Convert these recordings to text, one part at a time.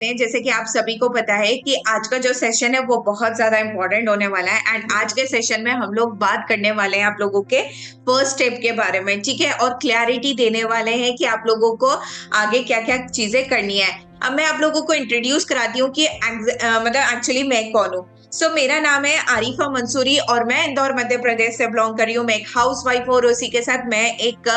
जैसे कि आप सभी को पता है कि आज का जो सेशन है वो बहुत ज्यादा इंपॉर्टेंट होने वाला है एंड आज के सेशन में हम लोग बात करने वाले हैं आप लोगों के फर्स्ट स्टेप के बारे में, ठीक है। और क्लैरिटी देने वाले हैं कि आप लोगों को आगे क्या क्या चीजें करनी है। अब मैं आप लोगों को इंट्रोड्यूस कराती हूँ कि मतलब एक्चुअली मैं कौन हूँ। मेरा नाम है आरिफा मंसूरी और मैं इंदौर मध्य प्रदेश से बिलोंग कर रही हूँ। मैं एक हाउस वाइफ हूँ और उसी के साथ मैं एक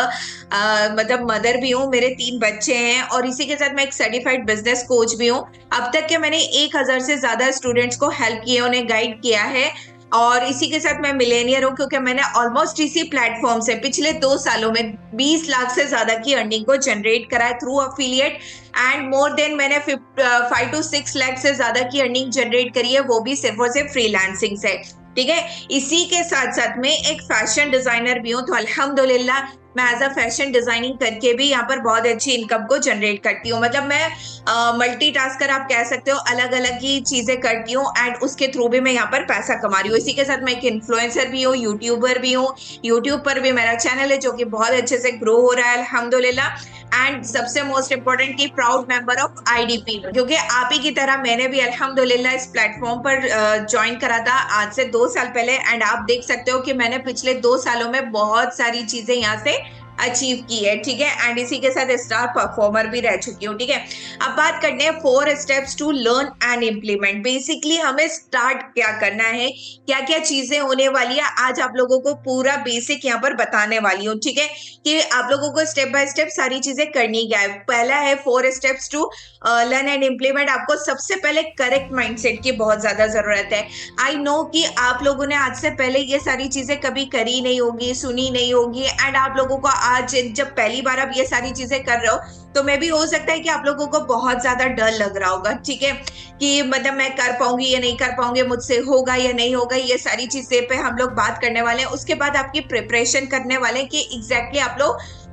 मतलब मदर भी हूँ। मेरे 3 बच्चे हैं और इसी के साथ मैं एक सर्टिफाइड बिजनेस कोच भी हूँ। अब तक के मैंने 1000 से ज्यादा स्टूडेंट्स को हेल्प किया, उन्हें गाइड किया है। और इसी के साथ मैं मिलेनियर हूँ क्योंकि मैंने ऑलमोस्ट इसी प्लेटफॉर्म से पिछले 2 सालों में 20 लाख से ज्यादा की अर्निंग को जनरेट करा है through affiliate and more than मैंने 5 to 6 लाख से ज्यादा की अर्निंग जनरेट करी है, वो भी सिर्फ और सिर्फ फ्रीलांसिंग से, ठीक है। इसी के साथ साथ में एक फैशन डिजाइनर भी हूँ, तो अल्हम्दुलिल्लाह मैं एज अ फैशन डिजाइनिंग करके भी यहाँ पर बहुत अच्छी इनकम को जनरेट करती हूँ। मतलब मैं मल्टीटास्कर आप कह सकते हो, अलग अलग ही चीजें करती हूँ एंड उसके थ्रू भी मैं यहाँ पर पैसा कमा रही हूँ। इसी के साथ मैं एक इन्फ्लुएंसर भी हूँ, यूट्यूबर भी हूँ। यूट्यूब पर भी मेरा चैनल है जो कि बहुत अच्छे से ग्रो हो रहा है अल्हम्दुलिल्लाह। एंड सबसे मोस्ट इंपॉर्टेंट की प्राउड मेंबर ऑफ आईडीपी, क्योंकि आप ही की तरह मैंने भी अल्हम्दुलिल्लाह इस प्लेटफॉर्म पर ज्वाइन करा था आज से 2 साल पहले एंड आप देख सकते हो कि मैंने पिछले 2 सालों में बहुत सारी चीजें यहाँ से अचीव की है, ठीक है। एंड इसी के साथ स्टार परफॉर्मर भी रह चुकी हूँ, ठीक है। अब बात करते हैं 4 steps to learn and implement. Basically हमें स्टार्ट क्या करना है, क्या क्या चीजें होने वाली है, आज आप लोगों को पूरा बेसिक यहाँ पर बताने वाली हूँ, ठीक है। कि आप लोगों को स्टेप बाय स्टेप सारी चीजें करनी क्या है। पहला है 4 steps to learn and implement. आपको सबसे पहले करेक्ट माइंडसेट की बहुत ज्यादा जरूरत है। आई नो कि आप लोगों ने आज से पहले ये सारी चीजें कभी करी नहीं होगी, सुनी नहीं होगी एंड आप लोगों को आज जब पहली बार आप ये सारी चीजें कर रहे हो तो मैं भी हो सकता है कि आप लोगों को बहुत ज्यादा डर लग रहा होगा, ठीक है। कि मतलब मैं कर पाऊंगी या नहीं कर पाऊंगी, मुझसे होगा या नहीं होगा, ये सारी चीजें पे हम लोग बात करने वाले हैं। उसके बाद आपकी प्रिपरेशन करने वाले हैं कि एग्जैक्टली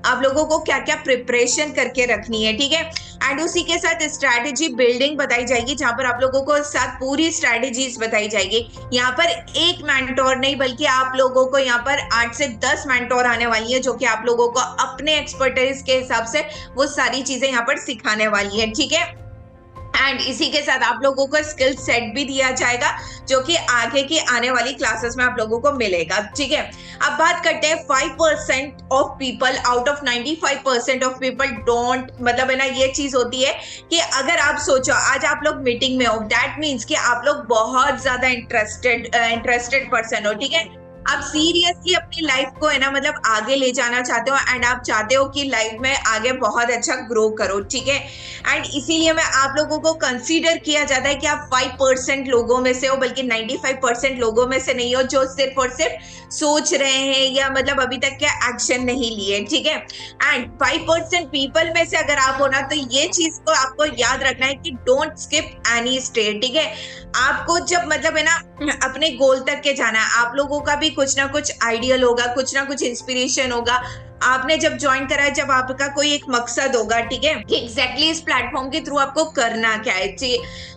आप लोगों को क्या क्या प्रिपरेशन करके रखनी है, ठीक है। एंड उसी के साथ स्ट्रैटेजी बिल्डिंग बताई जाएगी जहां पर आप लोगों को साथ पूरी स्ट्रैटेजीज बताई जाएगी। यहाँ पर एक मेंटोर नहीं बल्कि आप लोगों को यहाँ पर 8 से 10 मेंटोर आने वाली है जो कि आप लोगों को अपने एक्सपर्टाइज के हिसाब से वो सारी चीजें यहाँ पर सिखाने वाली है, ठीक है। एंड इसी के साथ आप लोगों को स्किल सेट भी दिया जाएगा जो कि आगे की आने वाली क्लासेस में आप लोगों को मिलेगा, ठीक है। अब बात करते हैं 5% of people out of 95% of people don't, मतलब है ना, ये चीज होती है कि अगर आप सोचो आज आप लोग मीटिंग में हो, दैट मीन्स कि आप लोग बहुत ज्यादा इंटरेस्टेड पर्सन हो, ठीक है। आप सीरियसली अपनी लाइफ को है ना मतलब आगे ले जाना चाहते हो एंड आप चाहते हो कि लाइफ में आगे बहुत अच्छा ग्रो करो, ठीक है। एंड इसीलिए मैं आप लोगों को कंसीडर किया जाता है कि आप 5% लोगों में से हो, बल्कि 95% लोगों में से नहीं हो जो सिर्फ और सिर्फ सोच रहे हैं या मतलब अभी तक क्या एक्शन नहीं लिए, ठीक है। एंड 5% पीपल में से अगर आप हो ना तो ये चीज को आपको याद रखना है कि डोंट स्किप एनी स्टेप, ठीक है। आपको जब मतलब है ना अपने गोल तक के जाना है, आप लोगों का भी कुछ ना कुछ आइडियल होगा, कुछ ना कुछ इंस्पिरेशन होगा। आपने जब ज्वाइन करा है, जब आपका कोई एक मकसद होगा, ठीक है, कि एग्जैक्टली इस प्लेटफॉर्म के थ्रू आपको करना क्या है,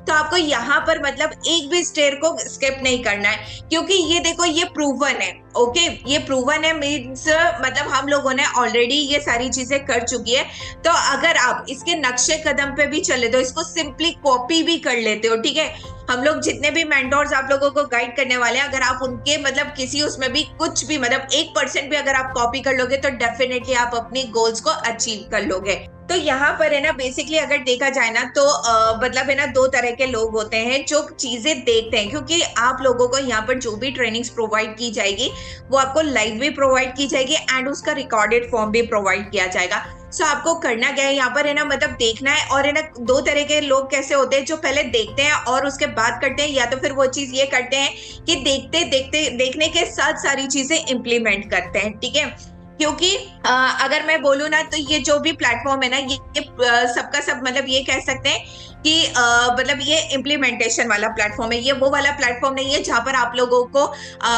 तो आपको यहाँ पर मतलब एक भी स्टेप को स्किप नहीं करना है क्योंकि ये देखो ये प्रूवन है, ओके। ये प्रूवन है मीन्स मतलब हम लोगों ने ऑलरेडी ये सारी चीजें कर चुकी है। तो अगर आप इसके नक्शे कदम पे भी चले तो इसको सिंपली कॉपी भी कर लेते हो, ठीक है। हम लोग जितने भी मेंटोर्स आप लोगों को गाइड करने वाले हैं, अगर आप उनके मतलब किसी उसमें भी कुछ भी मतलब 1% भी अगर आप कॉपी कर लोगे तो डेफिनेटली आप अपने गोल्स को अचीव कर लोगे। तो यहाँ पर है ना बेसिकली अगर देखा जाए ना तो मतलब है ना 2 तरह के लोग होते हैं जो चीजें देखते हैं, क्योंकि आप लोगों को यहाँ पर जो भी ट्रेनिंग्स प्रोवाइड की जाएगी वो आपको लाइव भी प्रोवाइड की जाएगी एंड उसका रिकॉर्डेड फॉर्म भी प्रोवाइड किया जाएगा। आपको करना क्या है यहाँ पर है ना मतलब देखना है। और है ना 2 तरह के लोग कैसे होते हैं, जो पहले देखते हैं और उसके बाद करते हैं, या तो फिर वो चीज ये करते हैं कि देखने के साथ सारी चीजें इंप्लीमेंट करते हैं, ठीक है। क्योंकि अगर मैं बोलूँ ना तो ये जो भी प्लेटफॉर्म है ना ये सबका सब मतलब ये कह सकते हैं कि मतलब ये इम्प्लीमेंटेशन वाला प्लेटफॉर्म है। ये वो वाला प्लेटफॉर्म नहीं है जहां पर आप लोगों को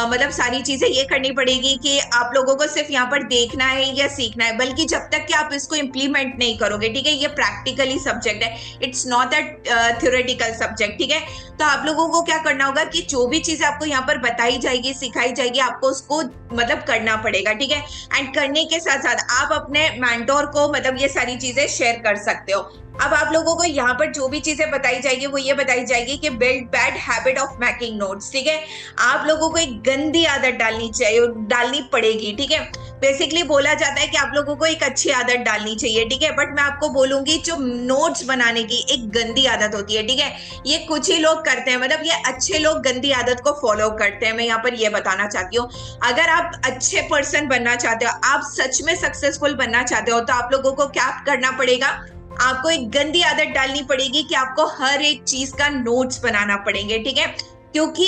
मतलब सारी चीजें ये करनी पड़ेगी कि आप लोगों को सिर्फ यहाँ पर देखना है या सीखना है, बल्कि जब तक कि आप इसको इम्प्लीमेंट नहीं करोगे, ठीक है, ये प्रैक्टिकली सब्जेक्ट है, it's not a theoretical subject, ठीक है। तो आप लोगों को क्या करना होगा कि जो भी चीज आपको यहाँ पर बताई जाएगी, सिखाई जाएगी, आपको उसको मतलब करना पड़ेगा, ठीक है। एंड करने के साथ साथ आप अपने मेंटोर को मतलब ये सारी चीजें शेयर कर सकते हो। अब आप लोगों को यहाँ पर जो भी चीजें बताई जाएगी वो ये बताई जाएगी कि build bad habit of making notes, ठीक है। आप लोगों को एक गंदी आदत डालनी चाहिए, डालनी पड़ेगी, ठीक है। बेसिकली बोला जाता है कि आप लोगों को एक अच्छी आदत डालनी चाहिए, ठीक है, बट मैं आपको बोलूंगी जो नोट्स बनाने की एक गंदी आदत होती है, ठीक है, ये कुछ ही लोग करते हैं, मतलब ये अच्छे लोग गंदी आदत को फॉलो करते हैं। मैं यहाँ पर ये बताना चाहती हूँ, अगर आप अच्छे पर्सन बनना चाहते हो, आप सच में सक्सेसफुल बनना चाहते हो, तो आप लोगों को क्या करना पड़ेगा, आपको एक गंदी आदत डालनी पड़ेगी कि आपको हर एक चीज का नोट्स बनाना पड़ेंगे, ठीक है। क्योंकि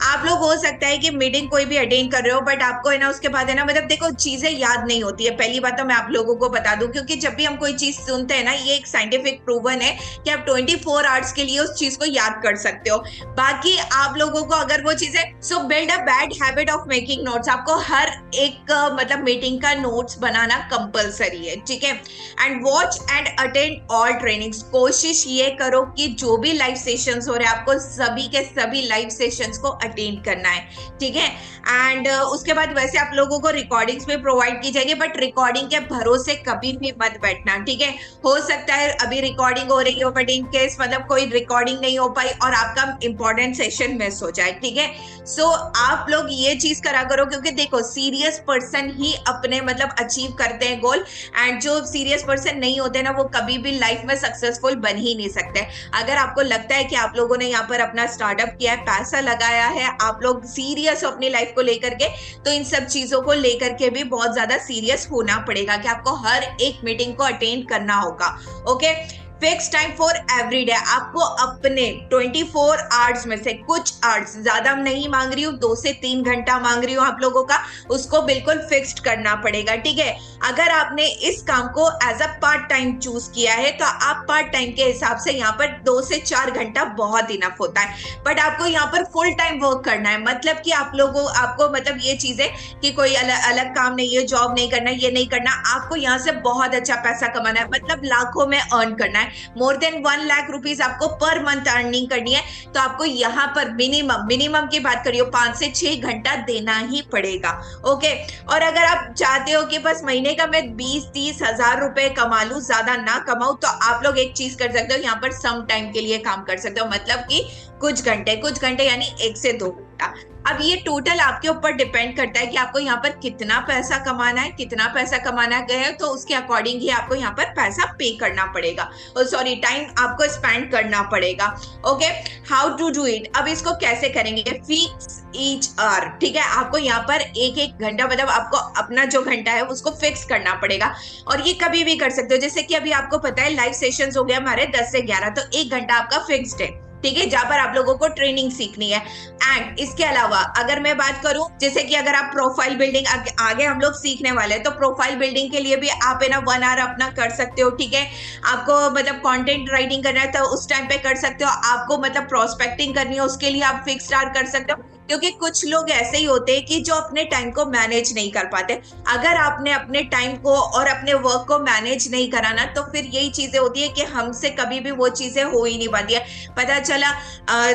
आप लोग हो सकता है कि मीटिंग कोई भी अटेंड कर रहे हो, बट आपको है ना उसके बाद है ना, मतलब देखो चीजें याद नहीं होती है। पहली बात तो मैं आप लोगों को बता दूं, क्योंकि जब भी हम कोई चीज सुनते हैं ना, ये एक साइंटिफिक प्रूवन है कि आप 24 आवर्स के लिए उस चीज को याद कर सकते हो। बाकी आप लोगों को अगर वो चीजें, सो build a bad habit of making notes, आपको हर एक मतलब मीटिंग का नोट्स बनाना कंपलसरी है, ठीक है। And watch and attend all trainings, कोशिश ये करो कि जो भी लाइव सेशंस हो रहे हैं आपको सभी के सभी लाइव सेशंस को अटेंड करना है, ठीक है। एंड उसके बाद वैसे आप लोगों को रिकॉर्डिंग्स भी प्रोवाइड की जाएगी, बट रिकॉर्डिंग के भरोसे कभी भी मत बैठना, ठीक है। हो सकता है अभी रिकॉर्डिंग हो रही हो, बट इन केस मतलब कोई रिकॉर्डिंग नहीं हो पाई और आपका इंपॉर्टेंट सेशन मिस हो जाए, ठीक है। सो आप लोग ये चीज करा करो, क्योंकि देखो सीरियस पर्सन ही अपने मतलब अचीव करते हैं गोल, एंड जो सीरियस पर्सन नहीं होते ना, वो कभी भी लाइफ में सक्सेसफुल बन ही नहीं सकते। अगर आपको लगता है कि आप लोगों ने यहाँ पर अपना स्टार्टअप किया है, पैसा लगाया है, आप लोग सीरियस हो अपनी लाइफ को लेकर के, तो इन सब चीजों को लेकर के भी बहुत ज्यादा सीरियस होना पड़ेगा कि आपको हर एक मीटिंग को अटेंड करना होगा, okay. Fix time for every day, आपको अपने 24 आवर्स में से कुछ आवर्स, ज्यादा नहीं मांग रही हूँ, 2 से 3 घंटा मांग रही हूँ आप लोगों का, उसको बिल्कुल फिक्स्ड करना पड़ेगा, ठीक है। अगर आपने इस काम को as a part time choose किया है, तो आप पार्ट टाइम के हिसाब से यहाँ पर 2 से 4 घंटा बहुत इनफ होता है, बट आपको यहाँ पर फुल टाइम वर्क करना है। मतलब कि आप लोगों आपको मतलब ये चीज है कि कोई अलग काम नहीं है, जॉब नहीं करना, ये नहीं करना, आपको यहाँ से बहुत अच्छा पैसा कमाना है, मतलब लाखों में अर्न करना है, मोर देन 1 लाख रुपीज आपको पर मंथ अर्निंग करनी है। तो आपको यहाँ पर मिनिमम की बात करिए 5 से 6 घंटा देना ही पड़ेगा, ओके। और अगर आप चाहते हो कि बस महीने का मैं 20-30 हजार रुपए कमा लूं, ज्यादा ना कमाऊं, तो आप लोग एक चीज कर सकते हो, यहाँ पर सम टाइम के लिए काम कर सकते हो, मतलब कि कुछ घंटे यानी 1 से 2 घंटा। अब ये टोटल आपके ऊपर डिपेंड करता है कि आपको यहाँ पर कितना पैसा कमाना है, कितना पैसा कमाना है, तो उसके अकॉर्डिंग ही आपको यहाँ पर पैसा पे करना पड़ेगा, सॉरी टाइम आपको स्पेंड करना पड़ेगा, okay. How to do it, अब इसको कैसे करेंगे, फिक्स ईच आवर, ठीक है। आपको यहाँ पर एक घंटा, मतलब आपको अपना जो घंटा है उसको फिक्स करना पड़ेगा, और ये कभी भी कर सकते हो। जैसे कि अभी आपको पता है लाइव सेशंस हो गए हमारे 10 से 11, तो 1 घंटा आपका फिक्स्ड है, ठीक है, जहां पर आप लोगों को ट्रेनिंग सीखनी है। एंड इसके अलावा अगर मैं बात करूं, जैसे कि अगर आप प्रोफाइल बिल्डिंग आगे हम लोग सीखने वाले हैं, तो प्रोफाइल बिल्डिंग के लिए भी आप है ना 1 आवर अपना कर सकते हो, ठीक है। आपको मतलब कंटेंट राइटिंग करना है तो उस टाइम पे कर सकते हो, आपको मतलब प्रोस्पेक्टिंग करनी है उसके लिए आप फिक्स्ड आवर कर सकते हो, क्योंकि कुछ लोग ऐसे ही होते हैं कि जो अपने टाइम को मैनेज नहीं कर पाते। अगर आपने अपने टाइम को और अपने वर्क को मैनेज नहीं कराना, तो फिर यही चीजें होती है कि हमसे कभी भी वो चीजें हो ही नहीं पाती है। पता चला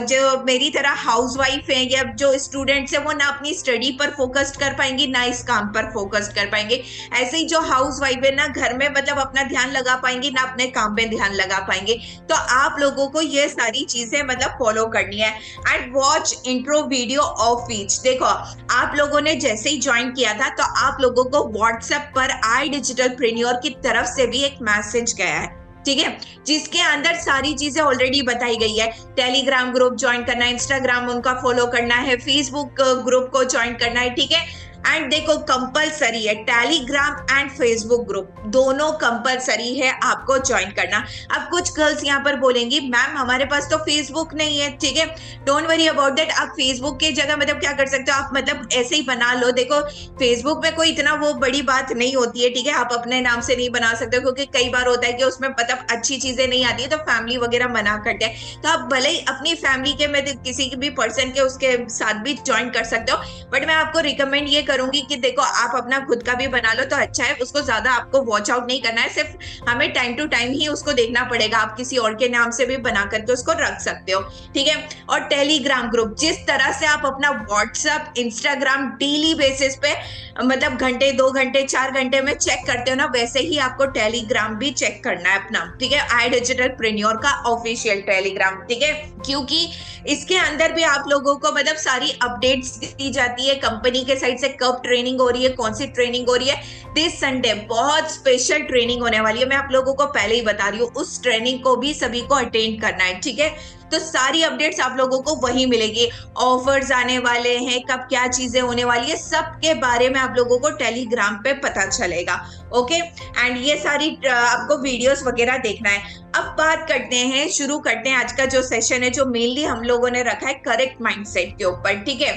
जो मेरी तरह हाउसवाइफ है या जो स्टूडेंट्स है, वो ना अपनी स्टडी पर फोकस्ड कर पाएंगी, ना इस काम पर फोकस्ड कर पाएंगे। ऐसे ही जो हाउसवाइफ है ना घर में मतलब अपना ध्यान लगा पाएंगी, ना अपने काम पे ध्यान लगा पाएंगे। तो आप लोगों को ये सारी चीजें मतलब फॉलो करनी है। And watch intro video of each, देखो आप लोगों ने जैसे ही ज्वाइन किया था, तो आप लोगों को व्हाट्सएप पर आई डिजिटल प्रेन्योर की तरफ से भी एक मैसेज गया है, ठीक है, जिसके अंदर सारी चीजें ऑलरेडी बताई गई है। टेलीग्राम ग्रुप ज्वाइन करना है, इंस्टाग्राम उनका फॉलो करना है, फेसबुक ग्रुप को ज्वाइन करना है, ठीक है। एंड देखो कंपलसरी है, टेलीग्राम एंड फेसबुक ग्रुप दोनों कंपलसरी है आपको ज्वाइन करना। अब कुछ गर्ल्स यहाँ पर बोलेंगी मैम हमारे पास तो फेसबुक नहीं है, ठीक है, डोंट वरी अबाउट दैट। आप फेसबुक की जगह मतलब क्या कर सकते हो, आप मतलब ऐसे ही बना लो। देखो फेसबुक में कोई इतना वो बड़ी बात नहीं होती है, ठीक है, आप अपने नाम से नहीं बना सकते, क्योंकि कई बार होता है कि उसमें मतलब अच्छी चीजें नहीं आती है, तो फैमिली वगैरह मना करते हैं। तो आप भले ही अपनी फैमिली के में किसी भी पर्सन के उसके साथ भी ज्वाइन कर सकते हो, बट मैं आपको रिकमेंड ये करूंगी कि देखो आप अपना खुद का भी बना लो तो अच्छा है, उसको ज्यादा आपको वॉच आउट नहीं करना है, सिर्फ हमें टाइम टू टाइम ही उसको देखना पड़ेगा। आप किसी और के नाम से भी बना करके उसको रख सकते हो, ठीक है। और टेलीग्राम ग्रुप, जिस तरह से आप अपना व्हाट्सएप इंस्टाग्राम डेली बेसिस पे मतलब घंटे 2 घंटे 4 घंटे में चेक करते हो ना, वैसे ही आपको टेलीग्राम भी चेक करना है अपना, ठीक है। आई डिजिटल प्रेन्योर का ऑफिशियल टेलीग्राम, ठीक है, क्योंकि इसके अंदर भी आप लोगों को मतलब सारी अपडेट्स दी जाती है कंपनी के साइड से, कब ट्रेनिंग हो रही है, कौन सी ट्रेनिंग हो रही है। दिस संडे बहुत स्पेशल ट्रेनिंग होने वाली है, मैं आप लोगों को पहले ही बता रही हूँ, उस ट्रेनिंग को भी सभी को अटेंड करना है, ठीक है। तो सारी अपडेट्स आप लोगों को वही मिलेगी, ऑफर्स आने वाले हैं, कब क्या चीजें होने वाली है, सब के बारे में आप लोगों को टेलीग्राम पे पता चलेगा, ओके। एंड ये सारी आपको वीडियोस वगैरह देखना है। अब बात करते हैं, शुरू करते हैं आज का जो सेशन है, जो मेनली हम लोगों ने रखा है करेक्ट माइंडसेट के ऊपर, ठीक है।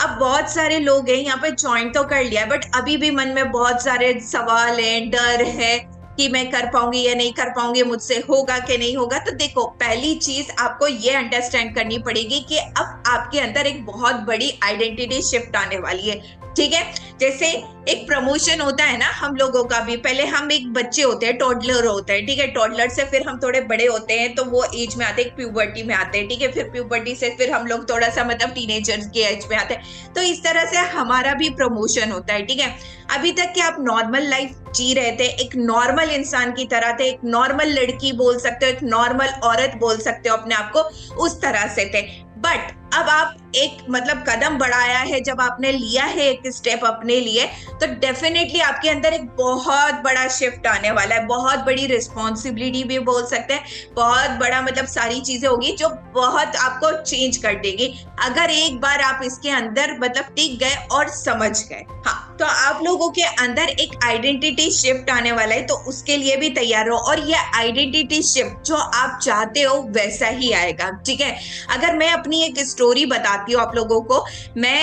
अब बहुत सारे लोग हैं यहाँ पे ज्वाइन तो कर लिया है, बट अभी भी मन में बहुत सारे सवाल हैं, डर है कि मैं कर पाऊंगी या नहीं कर पाऊंगी, मुझसे होगा कि नहीं होगा। तो देखो, पहली चीज आपको ये अंडरस्टैंड करनी पड़ेगी कि अब आपके अंदर एक बहुत बड़ी आइडेंटिटी शिफ्ट आने वाली है, ठीक है। जैसे एक प्रमोशन होता है ना हम लोगों का भी, पहले हम एक बच्चे होते हैं, टॉडलर होते हैं, ठीक है। टॉडलर से फिर हम थोड़े बड़े होते हैं, तो वो एज में आते हैं, प्यूबर्टी में आते हैं, ठीक है। फिर प्यूबर्टी से फिर हम लोग थोड़ा सा मतलब टीनेजर्स के एज में आते हैं। तो इस तरह से हमारा भी प्रमोशन होता है, ठीक है। अभी तक कि आप नॉर्मल लाइफ जी रहे थे, एक नॉर्मल इंसान की तरह थे, एक नॉर्मल लड़की बोल सकते हो, एक नॉर्मल औरत बोल सकते हो अपने आप को, उस तरह से थे। बट अब आप एक मतलब कदम बढ़ाया है, जब आपने लिया है एक स्टेप अपने लिए, तो डेफिनेटली आपके अंदर एक बहुत बड़ा शिफ्ट आने वाला है, बहुत बड़ी रिस्पॉन्सिबिलिटी भी बोल सकते हैं, बहुत बड़ा मतलब सारी चीजें होगी जो बहुत आपको चेंज कर देगी, अगर एक बार आप इसके अंदर मतलब टिक गए और समझ गए। हाँ, तो आप लोगों के अंदर एक आइडेंटिटी शिफ्ट आने वाला है, तो उसके लिए भी तैयार रहो। और ये आइडेंटिटी शिफ्ट जो आप चाहते हो वैसा ही आएगा, ठीक है। अगर मैं अपनी एक स्टोरी बताती हूँ आप लोगों को, मैं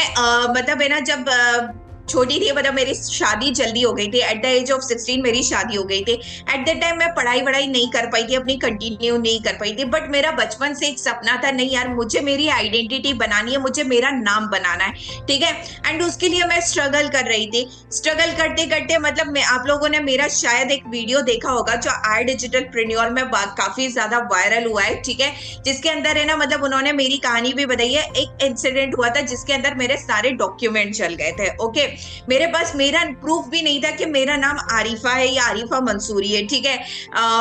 मतलब है ना, जब छोटी थी, मतलब मेरी शादी जल्दी हो गई थी, एट द एज ऑफ 16 मेरी शादी हो गई थी। एट द टाइम मैं पढ़ाई वढ़ाई नहीं कर पाई थी, अपनी कंटिन्यू नहीं कर पाई थी, बट मेरा बचपन से एक सपना था, नहीं यार मुझे मेरी आइडेंटिटी बनानी है, मुझे मेरा नाम बनाना है, ठीक है। एंड उसके लिए मैं स्ट्रगल कर रही थी, स्ट्रगल करते करते मतलब मैं, आप लोगों ने मेरा शायद एक वीडियो देखा होगा जो आई डिजिटल प्रेन्योर में काफी ज्यादा वायरल हुआ है, ठीक है, जिसके अंदर है ना मतलब उन्होंने मेरी कहानी भी बताई है। एक इंसिडेंट हुआ था जिसके अंदर मेरे सारे डॉक्यूमेंट चल गए थे, ओके। मेरे पास मेरा प्रूफ भी नहीं था कि मेरा नाम आरिफा है या आरिफा मंसूरी है, ठीक है।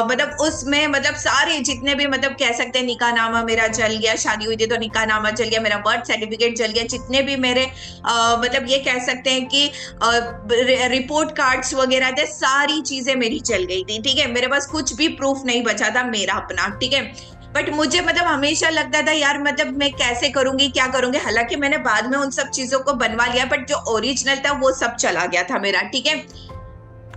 मतलब उसमें मतलब सारे जितने भी मतलब कह सकते हैं, निकाहनामा मेरा चल गया, शादी हुई थी तो निकाहनामा चल गया, मेरा बर्थ सर्टिफिकेट चल गया, जितने भी मेरे मतलब ये कह सकते हैं कि रिपोर्ट कार्ड्स वगैरह थे, सारी चीजें मेरी चल गई थी, ठीक है। मेरे पास कुछ भी प्रूफ नहीं बचा था मेरा अपना, ठीक है। बट मुझे मतलब हमेशा लगता था यार मतलब मैं कैसे करूंगी, क्या करूंगी। हालांकि मैंने बाद में उन सब चीजों को बनवा लिया, बट जो ओरिजिनल था वो सब चला गया था मेरा, ठीक है।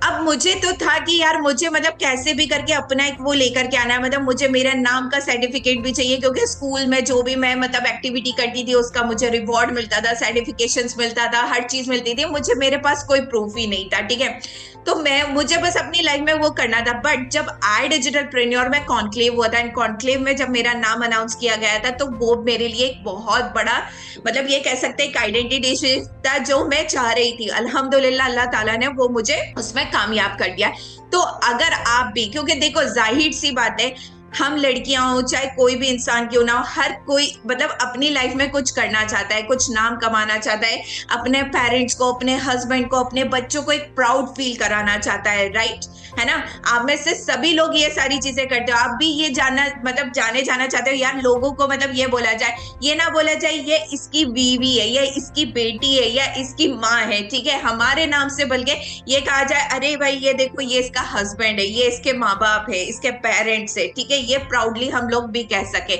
अब मुझे तो था कि यार मुझे मतलब कैसे भी करके अपना एक वो लेकर के आना है, मतलब मुझे मेरा नाम का सर्टिफिकेट भी चाहिए, क्योंकि स्कूल में जो भी मैं मतलब एक्टिविटी करती थी उसका मुझे रिवॉर्ड मिलता था, सर्टिफिकेशंस मिलता था, हर चीज मिलती थी, मुझे मेरे पास कोई प्रूफ ही नहीं था, ठीक है। तो मुझे बस अपनी लाइफ में वो करना था। बट जब आई डिजिटल प्रेन्योर में कॉन्क्लेव हुआ था, एंड कॉन्क्लेव में जब मेरा नाम अनाउंस किया गया था, तो वो मेरे लिए एक बहुत बड़ा मतलब ये कह सकते हैं एक आइडेंटिटी शिफ्ट था, जो मैं चाह रही थी। अल्हम्दुलिल्लाह अल्लाह ताला ने वो मुझे उसमें कामयाब कर दिया। तो अगर आप भी, क्योंकि देखो जाहिर सी बात है, हम लड़कियां हो चाहे कोई भी इंसान क्यों ना हो, हर कोई मतलब अपनी लाइफ में कुछ करना चाहता है, कुछ नाम कमाना चाहता है, अपने पेरेंट्स को, अपने हस्बैंड को, अपने बच्चों को एक प्राउड फील कराना चाहता है, राइट, है ना। आप में से सभी लोग ये सारी चीजें करते हो, आप भी ये जानना मतलब जाने जाना चाहते हो यार, लोगों को मतलब ये बोला जाए, ये ना बोला जाए ये इसकी बीवी है, या इसकी बेटी है, या इसकी माँ है, ठीक है, हमारे नाम से, बल्कि ये कहा जाए अरे भाई ये देखो ये इसका हस्बैंड है, ये इसके माँ बाप है, इसके पेरेंट्स है, ठीक है, ये प्राउडली हम लोग भी कह सके।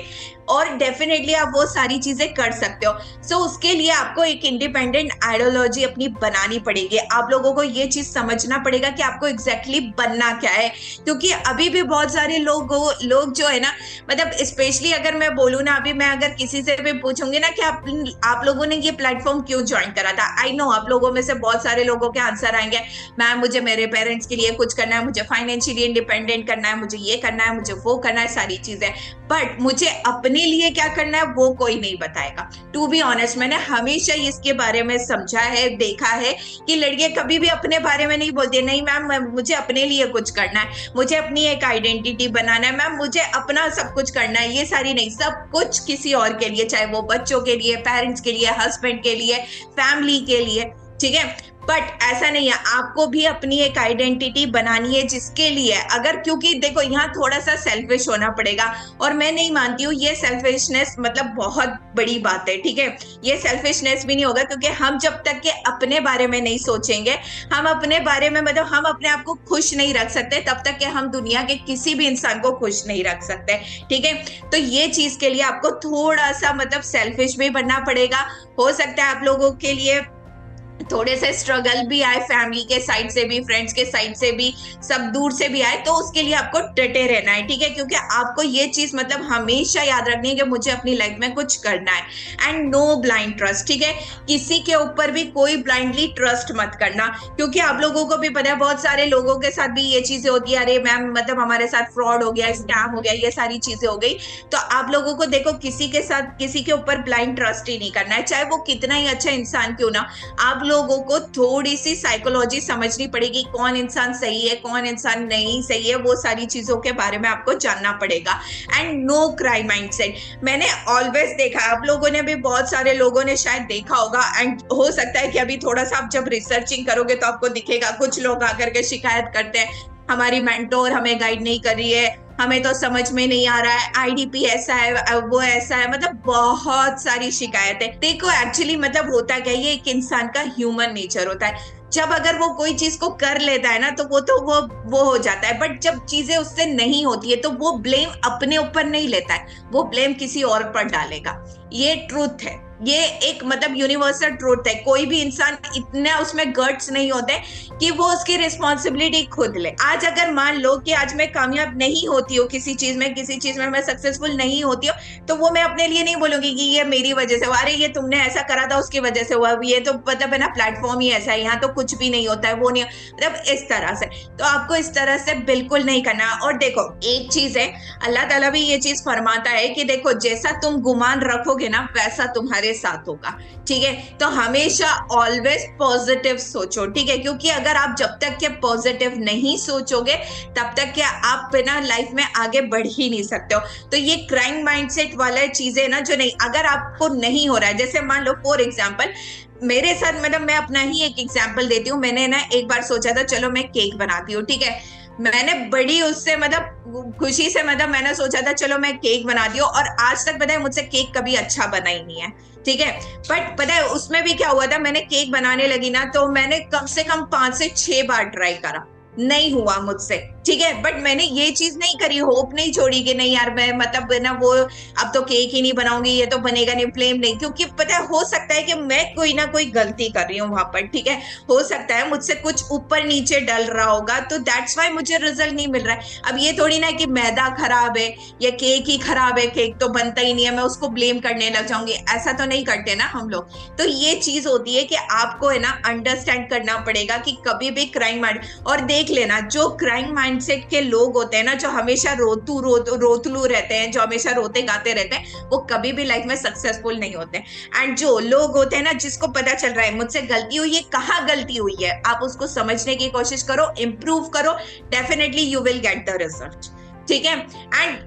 और डेफिनेटली आप वो सारी चीजें कर सकते हो। सो उसके लिए आपको एक इंडिपेंडेंट आइडियोलॉजी अपनी बनानी पड़ेगी। आप लोगों को ये चीज समझना पड़ेगा कि आपको एग्जैक्टली बनना क्या है, क्योंकि अभी भी बहुत सारे लोग जो है ना, मतलब स्पेशली अगर मैं बोलूँ ना, अभी मैं अगर किसी से भी पूछूंगी ना कि आप लोगों ने ये प्लेटफॉर्म क्यों ज्वाइन करा था, आई नो आप लोगों में से बहुत सारे लोगों के आंसर आएंगे, मैम मुझे मेरे पेरेंट्स के लिए कुछ करना है, मुझे फाइनेंशियली इंडिपेंडेंट करना है, मुझे ये करना है, मुझे वो करना है, सारी चीजें। बट मुझे अपने लिए क्या करना है वो कोई नहीं बताएगा। टू बी ऑनेस्ट, मैंने हमेशा इसके बारे में समझा है, देखा है कि लड़कियां कभी भी अपने बारे में नहीं बोलती नहीं मैम मुझे अपने लिए कुछ करना है, मुझे अपनी एक आइडेंटिटी बनाना है, मैम मुझे अपना सब कुछ करना है, ये सारी नहीं, सब कुछ किसी और के लिए, चाहे वो बच्चों के लिए, पेरेंट्स के लिए, हस्बैंड के लिए, फैमिली के लिए, ठीक है। बट ऐसा नहीं है, आपको भी अपनी एक आइडेंटिटी बनानी है जिसके लिए, अगर, क्योंकि देखो यहाँ थोड़ा सा सेल्फिश होना पड़ेगा, और मैं नहीं मानती हूँ ये सेल्फिशनेस मतलब बहुत बड़ी बात है, ठीक है। ये सेल्फिशनेस भी नहीं होगा, क्योंकि हम जब तक के अपने बारे में नहीं सोचेंगे, हम अपने बारे में मतलब हम अपने आप को खुश नहीं रख सकते, तब तक के हम दुनिया के किसी भी इंसान को खुश नहीं रख सकते, ठीक है। तो ये चीज के लिए आपको थोड़ा सा मतलब सेल्फिश भी बनना पड़ेगा। हो सकता है आप लोगों के लिए थोड़े से स्ट्रगल भी आए, फैमिली के साइड से भी, फ्रेंड्स के साइड से भी, सब दूर से भी आए, तो उसके लिए आपको डटे रहना है, ठीक है। क्योंकि आपको ये चीज मतलब हमेशा याद रखनी है कि मुझे अपनी लाइफ में कुछ करना है। एंड नो ब्लाइंड ट्रस्ट, ठीक है। किसी के ऊपर भी कोई ब्लाइंडली ट्रस्ट मत करना, क्योंकि आप लोगों को भी पता है बहुत सारे लोगों के साथ भी ये चीजें होती है, अरे मैम मतलब हमारे साथ फ्रॉड हो गया, स्कैम हो गया, ये सारी चीजें हो गई। तो आप लोगों को देखो किसी के साथ, किसी के ऊपर ब्लाइंड ट्रस्ट ही नहीं करना है, चाहे वो कितना ही अच्छा इंसान क्यों ना। आप लोगों को थोड़ी सी साइकोलॉजी समझनी पड़ेगी, कौन इंसान सही है, कौन इंसान नहीं सही है, वो सारी चीजों के बारे में आपको जानना पड़ेगा। एंड नो क्राइम माइंडसेट, मैंने ऑलवेज देखा, आप लोगों ने भी, बहुत सारे लोगों ने शायद देखा होगा, एंड हो सकता है कि अभी थोड़ा सा आप जब रिसर्चिंग करोगे तो आपको दिखेगा, कुछ लोग आकर के शिकायत करते हैं हमारी मेंटोर हमें गाइड नहीं कर रही है, हमें तो समझ में नहीं आ रहा है, आईडीपी ऐसा है, वो ऐसा है, मतलब बहुत सारी शिकायतें। देखो एक्चुअली मतलब होता क्या है, ये एक इंसान का ह्यूमन नेचर होता है। जब अगर वो कोई चीज को कर लेता है ना तो वो हो जाता है, बट जब चीजें उससे नहीं होती है तो वो ब्लेम अपने ऊपर नहीं लेता है, वो ब्लेम किसी और पर डालेगा। ये ट्रूथ है, ये एक मतलब यूनिवर्सल ट्रूथ है। कोई भी इंसान इतना उसमें गट्स नहीं होते कि वो उसकी रिस्पॉन्सिबिलिटी खुद ले। आज अगर मान लो कि आज मैं कामयाब नहीं होती हूँ किसी चीज में मैं सक्सेसफुल नहीं होती हूँ, तो वो मैं अपने लिए नहीं बोलूंगी कि ये मेरी वजह से हुआ, अरे ये तुमने ऐसा करा था उसकी वजह से हुआ, ये तो मतलब है ना प्लेटफॉर्म ही ऐसा है, यहाँ तो कुछ भी नहीं होता है, वो नहीं, मतलब इस तरह से। तो आपको इस तरह से बिल्कुल नहीं करना। और देखो एक चीज है, अल्लाह ताला भी ये चीज फरमाता है कि देखो जैसा तुम गुमान रखोगे ना वैसा तुम्हारे साथ होगा, ठीक है। तो हमेशा ऑलवेज पॉजिटिव सोचो, ठीक है, क्योंकि अगर आप जब तक के पॉजिटिव नहीं सोचोगे तब तक के आप बिना लाइफ में आगे बढ़ ही नहीं सकते हो। तो ये क्राइम माइंडसेट वाला चीजें ना जो नहीं, अगर आपको नहीं हो रहा है, जैसे मान लो फॉर एग्जाम्पल मेरे साथ, मतलब मैं अपना ही एक एग्जाम्पल देती हूँ। मैंने ना एक बार सोचा था चलो मैं केक बनाती हूँ, ठीक है। मैंने बड़ी उससे मतलब खुशी से मतलब मैंने सोचा था चलो मैं केक बनाती हूँ, और आज तक पता है मुझसे केक कभी अच्छा बना ही नहीं है, ठीक है। बट पता है उसमें भी क्या हुआ था, मैंने केक बनाने लगी ना तो मैंने कम से कम 5 से 6 बार ट्राई करा, नहीं हुआ मुझसे, ठीक है। बट मैंने ये चीज नहीं करी, होप नहीं छोड़ी कि नहीं यार मैं मतलब ना वो अब तो केक ही नहीं बनाऊंगी, ये तो बनेगा नहीं, फ्लेम नहीं, क्योंकि पता है हो सकता है कि मैं कोई ना कोई गलती कर रही हूँ वहां पर, ठीक है। हो सकता है मुझसे कुछ ऊपर नीचे डल रहा होगा, तो दैट्स वाई मुझे रिजल्ट नहीं मिल रहा है। अब ये थोड़ी ना कि मैदा खराब है या केक ही खराब है, केक तो बनता ही नहीं है, मैं उसको ब्लेम करने लग जाऊंगी, ऐसा तो नहीं करते ना हम लोग। तो ये चीज होती है कि आपको है ना अंडरस्टैंड करना पड़ेगा कि कभी भी क्राइम माइंड, और देख लेना जो क्राइम माइंडसेट के लोग होते हैं ना, जो हमेशा रोतलू रहते हैं, जो हमेशा रोते गाते रहते हैं, वो कभी भी लाइफ में सक्सेसफुल नहीं होते। एंड जो लोग होते हैं ना जिसको पता चल रहा है मुझसे गलती हुई है, कहाँ गलती हुई है, आप उसको समझने की कोशिश करो, इंप्रूव करो, definitely you will get the result, ठीक है। एंड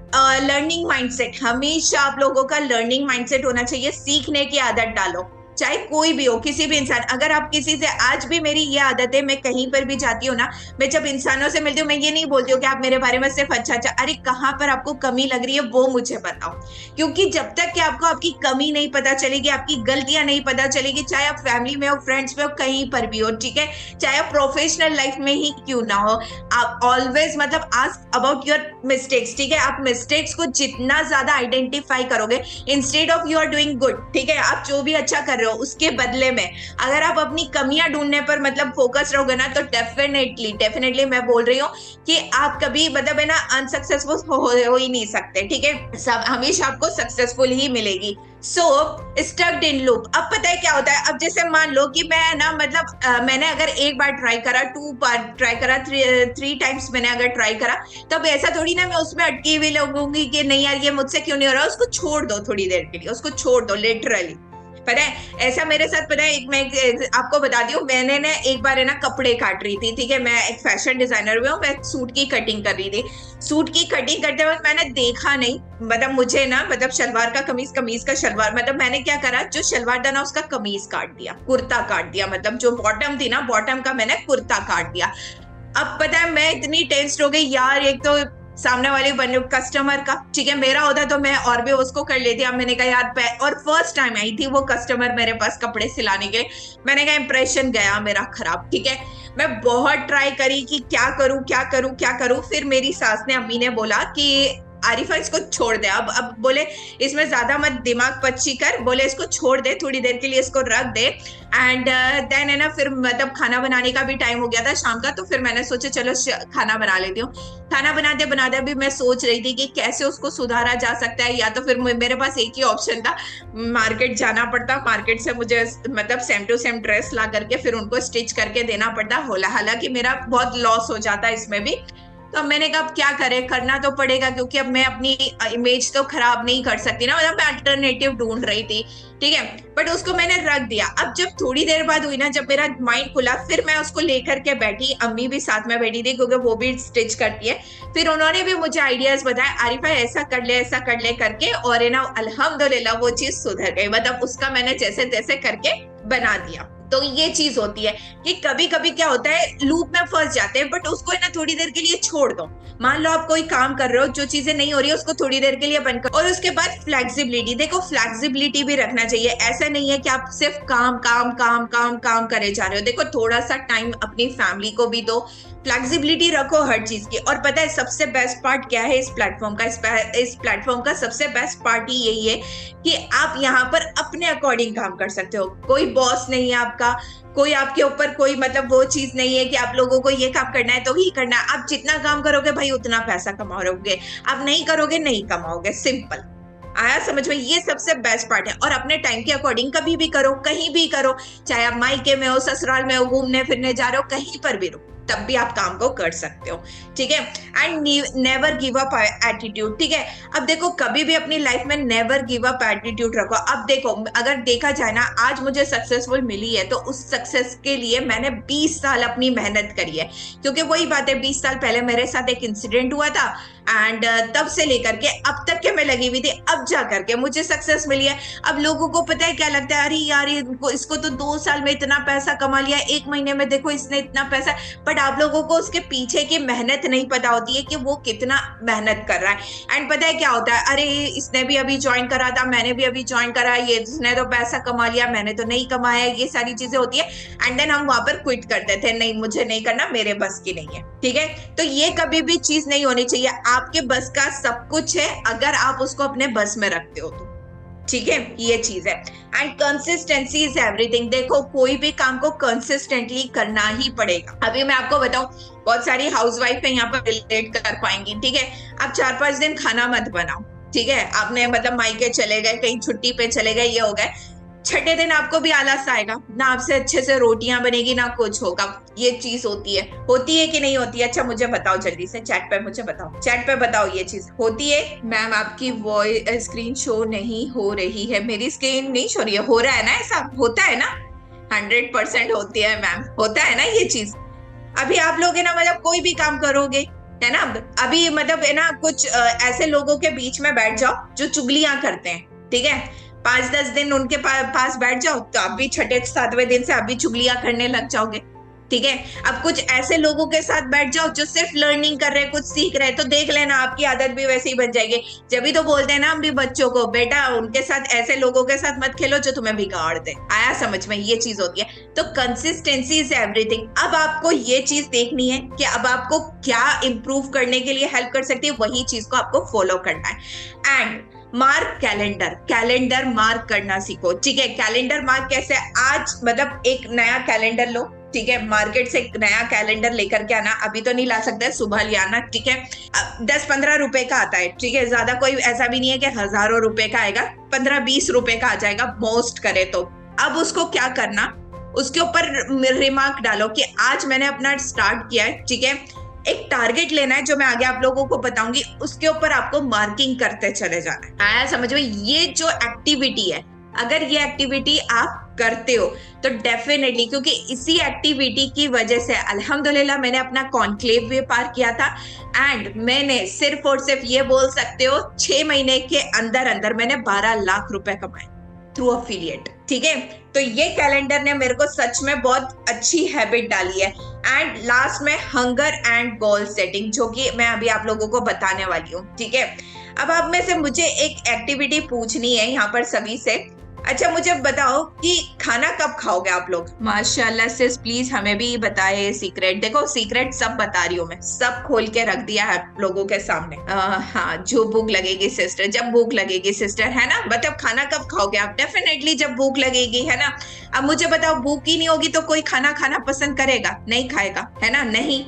लर्निंग माइंडसेट, हमेशा आप लोगों का लर्निंग माइंडसेट होना चाहिए, सीखने की आदत डालो, चाहे कोई भी हो, किसी भी इंसान। अगर आप किसी से, आज भी मेरी ये आदत है, मैं कहीं पर भी जाती हूँ ना, मैं जब इंसानों से मिलती हूँ मैं ये नहीं बोलती हूँ कि आप मेरे बारे में सिर्फ अच्छा अच्छा, अरे कहाँ पर आपको कमी लग रही है वो मुझे बताओ, क्योंकि जब तक कि आपको आपकी कमी नहीं पता चलेगी, आपकी गलतियां नहीं पता चलेगी, चाहे आप फैमिली में हो, फ्रेंड्स में हो, कहीं पर भी हो, ठीक है, चाहे आप प्रोफेशनल लाइफ में ही क्यों ना हो, आप ऑलवेज मतलब आस्क अबाउट योर मिस्टेक्स, ठीक है। आप मिस्टेक्स को जितना ज्यादा आइडेंटिफाई करोगे, instead of you are doing good, ठीक है, आप जो भी अच्छा कर रहे हो हो, उसके बदले में अगर आप अपनी कमियां ढूंढने पर मतलब फोकस रहोगे ना, तो डेफिनेटली मैं बोल रही हूँ कि आप कभी मतलब है ना अनसक्सेसफुल हो ही नहीं सकते, ठीक है। सब हमेशा आपको सक्सेसफुल ही मिलेगी। सो स्टक्ड इन लूप। अब पता है क्या होता है, अब जैसे मान लो कि मैं ना मतलब मैंने अगर एक बार ट्राई करा, 2 बार ट्राई करा, 3 टाइम्स मैंने अगर ट्राई करा, तब ऐसा थोड़ी ना मैं उसमें अटकी हुई लगूंगी कि नहीं यार ये मुझसे क्यों नहीं हो रहा। उसको छोड़ दो थोड़ी देर के लिए, उसको छोड़ दो लिटरली। पता है ऐसा मेरे साथ, पता है मैं आपको बता दी हूँ, मैंने ना एक बार है ना कपड़े काट रही थी, ठीक है। मैं एक फैशन डिजाइनर भी हूँ, मैं सूट की कटिंग कर रही थी। सूट की कटिंग करते वक्त मैंने देखा नहीं, मतलब मुझे ना मतलब शलवार का कमीज, कमीज का शलवार, मतलब मैंने क्या करा, जो शलवार था ना उसका कमीज काट दिया, कुर्ता काट दिया, मतलब जो बॉटम थी ना बॉटम का मैंने कुर्ता काट दिया। अब पता है मैं इतनी टेंस्ड हो गई यार, एक तो सामने वाले कस्टमर का, ठीक है, मेरा होता तो मैं और भी उसको कर लेती। अब मैंने कहा यार, और फर्स्ट टाइम आई थी वो कस्टमर मेरे पास कपड़े सिलाने के, मैंने कहा इंप्रेशन गया मेरा खराब, ठीक है। मैं बहुत ट्राई करी कि क्या करूं क्या करूं क्या करूं, फिर मेरी सास ने, अम्मी ने बोला कि आरिफा इसको छोड़ दे, अब बोले इसमें ज्यादा मत दिमाग पच्ची कर, बोले इसको छोड़ दे थोड़ी देर के लिए, इसको रख दे। एंड देन है ना फिर मतलब खाना बनाने का भी टाइम हो गया था शाम का, तो फिर मैंने सोचा चलो खाना बना लेती हूँ। खाना बनाते बनाते भी मैं सोच रही थी कि कैसे उसको सुधारा जा सकता है, या तो फिर मेरे पास एक ही ऑप्शन था, मार्केट जाना पड़ता, मार्केट से मुझे मतलब सेम टू सेम ड्रेस ला करके फिर उनको स्टिच करके देना पड़ता, हालांकि मेरा बहुत लॉस हो जाता इसमें भी। तो मैंने कहा अब क्या करें, करना तो पड़ेगा, क्योंकि अब मैं अपनी इमेज तो खराब नहीं कर सकती ना, मतलब मैं अल्टरनेटिव ढूंढ रही थी, ठीक है। बट उसको मैंने रख दिया। अब जब थोड़ी देर बाद हुई ना, जब मेरा माइंड खुला, फिर मैं उसको लेकर के बैठी, अम्मी भी साथ में बैठी थी क्योंकि वो भी स्टिच करती है। फिर उन्होंने भी मुझे आइडियाज बताए, आरिफा ऐसा कर ले करके, और है ना अल्हम्दुलिल्लाह वो चीज सुधर गई, मतलब उसका मैंने जैसे तैसे करके बना दिया। तो ये चीज होती है कि कभी कभी क्या होता है, लूप में फंस जाते हैं, बट उसको है ना थोड़ी देर के लिए छोड़ दो। मान लो आप कोई काम कर रहे हो, जो चीजें नहीं हो रही है उसको थोड़ी देर के लिए बंद करो, और उसके बाद फ्लेक्सिबिलिटी देखो, फ्लेक्सिबिलिटी भी रखना चाहिए। ऐसा नहीं है कि आप सिर्फ काम काम काम काम काम करे जा रहे हो, देखो थोड़ा सा टाइम अपनी फैमिली को भी दो, फ्लेक्सिबिलिटी रखो हर चीज की। और पता है सबसे बेस्ट पार्ट क्या है इस प्लेटफॉर्म का, इस प्लेटफॉर्म का सबसे बेस्ट पार्ट ही यही है कि आप यहाँ पर अपने अकॉर्डिंग काम कर सकते हो, कोई बॉस नहीं है आपका, कोई आपके ऊपर कोई मतलब वो चीज नहीं है कि आप लोगों को ये काम करना है तो ही करना है। आप जितना काम करोगे भाई उतना पैसा कमाओगे, आप नहीं करोगे नहीं कमाओगे, सिंपल। आया समझ में, ये सबसे बेस्ट पार्ट है। और अपने टाइम के अकॉर्डिंग कभी भी करो, कहीं भी करो, चाहे आप मायके में हो, ससुराल में हो, घूमने फिरने जा रहे हो, कहीं पर भी रहो, तब भी आप काम को कर सकते हो, ठीक है। And never give up attitude, ठीक है। अब देखो कभी भी अपनी लाइफ में नेवर गिव अप एटीट्यूड रखो। अब देखो अगर देखा जाए ना, आज मुझे सक्सेसफुल मिली है तो उस सक्सेस के लिए मैंने 20 साल अपनी मेहनत करी है, क्योंकि वही बात है, 20 साल पहले मेरे साथ एक इंसिडेंट हुआ था, एंड तब से लेकर के अब तक के मैं लगी हुई थी, अब जा करके मुझे सक्सेस मिली है। अब लोगों को पता है क्या लगता है, अरे यार इसको तो 2 साल में इतना पैसा कमा लिया, 1 महीने में देखो इसने इतना पैसा, बट आप लोगों को उसके पीछे की मेहनत नहीं पता होती है कि वो कितना मेहनत कर रहा है। एंड पता है क्या होता है, अरे इसने भी अभी ज्वाइन करा था, मैंने भी अभी ज्वाइन करा, ये इसने तो पैसा कमा लिया, मैंने तो नहीं कमाया, ये सारी चीजें होती है। एंड देन हम वहां पर क्विट करते थे, नहीं मुझे नहीं करना, मेरे बस की नहीं है, ठीक है। तो ये कभी भी चीज नहीं होनी चाहिए, आपके बस का सब कुछ है अगर आप उसको अपने बस में रखते हो तो, ठीक है, ये चीज है। एंड कंसिस्टेंसी इज एवरीथिंग, देखो कोई भी काम को कंसिस्टेंटली करना ही पड़ेगा। अभी मैं आपको बताऊं, बहुत सारी हाउसवाइफ है यहाँ पर रिलेट कर पाएंगी, ठीक है। आप 4-5 दिन खाना मत बनाओ, ठीक है, आपने मतलब मायके चले गए, कहीं छुट्टी पे चले गए, ये हो गए, छठे दिन आपको भी आलस आएगा ना, आपसे अच्छे से रोटियां बनेगी ना कुछ होगा। ये चीज होती है कि नहीं होती है? अच्छा मुझे बताओ जल्दी से, चैट पे मुझे बताओ, चैट पे बताओ ये चीज होती है। मैम आपकी वॉइस स्क्रीन शो नहीं हो रही है, मेरी स्क्रीन नहीं शो रही है, हो रहा है ना, ऐसा होता है ना, 100% होती है मैम, होता है ना ये चीज। अभी आप लोग है ना मतलब कोई भी काम करोगे है ना, अभी मतलब है ना कुछ ऐसे लोगों के बीच में बैठ जाओ जो चुगलियां करते हैं, ठीक है, 5-10 दिन उनके पास बैठ जाओ तो आप भी 6-7वें दिन से आप भी चुगलियां करने लग जाओगे, ठीक है। अब कुछ ऐसे लोगों के साथ बैठ जाओ जो सिर्फ लर्निंग कर रहे हैं, कुछ सीख रहे हैं, तो देख लेना आपकी आदत भी वैसे ही बन जाएगी। जब भी तो बोलते हैं ना हम भी बच्चों को, बेटा उनके साथ, ऐसे लोगों के साथ मत खेलो जो तुम्हें बिगाड़ दे। आया समझ में, ये चीज होती है। तो कंसिस्टेंसी इज एवरीथिंग। अब आपको ये चीज देखनी है कि अब आपको क्या इंप्रूव करने के लिए हेल्प कर सकती है, वही चीज को आपको फॉलो करना है। And mark calendar, calendar mark करना सीखो, ठीक है। कैलेंडर मार्क कैसे, आज मतलब एक नया कैलेंडर लो, ठीक है, मार्केट से एक नया कैलेंडर लेकर के आना, अभी तो नहीं ला सकते, सुबह ले आना, ठीक है। 10-15 रुपए का आता है, ठीक है, ज्यादा कोई ऐसा भी नहीं है कि हजारों रुपए का आएगा, 15-20 रुपए का आ जाएगा मोस्ट करे तो। अब उसको क्या करना, उसके ऊपर रिमार्क डालो कि आज मैंने अपना स्टार्ट किया है, ठीक है। एक टारगेट लेना है जो मैं आगे आप लोगों को बताऊंगी, उसके ऊपर आपको मार्किंग करते चले जाना है। आया समझ में? ये जो एक्टिविटी है, अगर ये एक्टिविटी आप करते हो तो डेफिनेटली, क्योंकि इसी एक्टिविटी की वजह से अल्हम्दुलिल्लाह मैंने अपना कॉन्क्लेव भी पार किया था, एंड मैंने सिर्फ और सिर्फ ये बोल सकते हो 6 महीने के अंदर अंदर मैंने 12 लाख रुपए कमाए थ्रू अफिलिएट, ठीक है। तो ये कैलेंडर ने मेरे को सच में बहुत अच्छी हैबिट डाली है। एंड लास्ट में हंगर एंड गोल सेटिंग, जो कि मैं अभी आप लोगों को बताने वाली हूँ, ठीक है। अब आप में से मुझे एक एक्टिविटी पूछनी है यहाँ पर सभी से। अच्छा मुझे बताओ कि खाना कब खाओगे आप लोग? माशाल्लाह सिस, प्लीज हमें भी बताए सीक्रेट। देखो सीक्रेट सब बता रही हूँ मैं, सब खोल के रख दिया है आप लोगों के सामने। हाँ, जो भूख लगेगी सिस्टर, जब भूख लगेगी सिस्टर, है ना। मतलब खाना कब खाओगे आप? डेफिनेटली जब भूख लगेगी, है ना। अब मुझे बताओ, भूख ही नहीं होगी तो कोई खाना खाना पसंद करेगा? नहीं खाएगा, है ना, नहीं,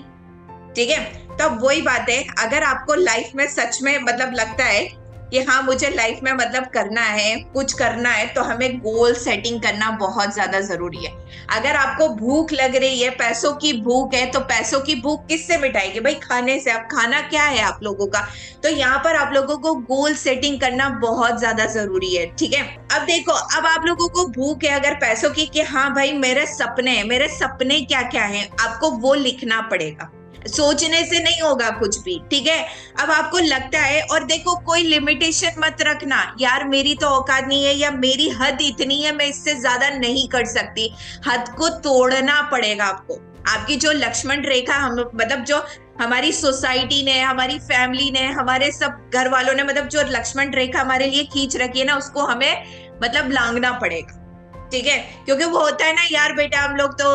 ठीक है। तो वही बात है, अगर आपको लाइफ में सच में मतलब लगता है कि हाँ मुझे लाइफ में मतलब करना है, कुछ करना है, तो हमें गोल सेटिंग करना बहुत ज्यादा जरूरी है। अगर आपको भूख लग रही है, पैसों की भूख है, तो पैसों की भूख किससे मिटाएगी भाई? खाने से। अब खाना क्या है आप लोगों का? तो यहाँ पर आप लोगों को गोल सेटिंग करना बहुत ज्यादा जरूरी है, ठीक है। अब देखो, अब आप लोगों को भूख है अगर पैसों की, कि हाँ भाई मेरे सपने क्या क्या है, आपको वो लिखना पड़ेगा। सोचने से नहीं होगा कुछ भी, ठीक है। अब आपको लगता है, और देखो कोई लिमिटेशन मत रखना, यार मेरी तो औकात नहीं है, या मेरी हद इतनी है, मैं इससे ज्यादा नहीं कर सकती। हद को तोड़ना पड़ेगा आपको। आपकी जो लक्ष्मण रेखा, हम मतलब जो हमारी सोसाइटी ने, हमारी फैमिली ने, हमारे सब घर वालों ने मतलब जो लक्ष्मण रेखा हमारे लिए खींच रखी है ना, उसको हमें मतलब लांघना पड़ेगा, ठीक है। क्योंकि वो होता है ना, यार बेटा हम लोग तो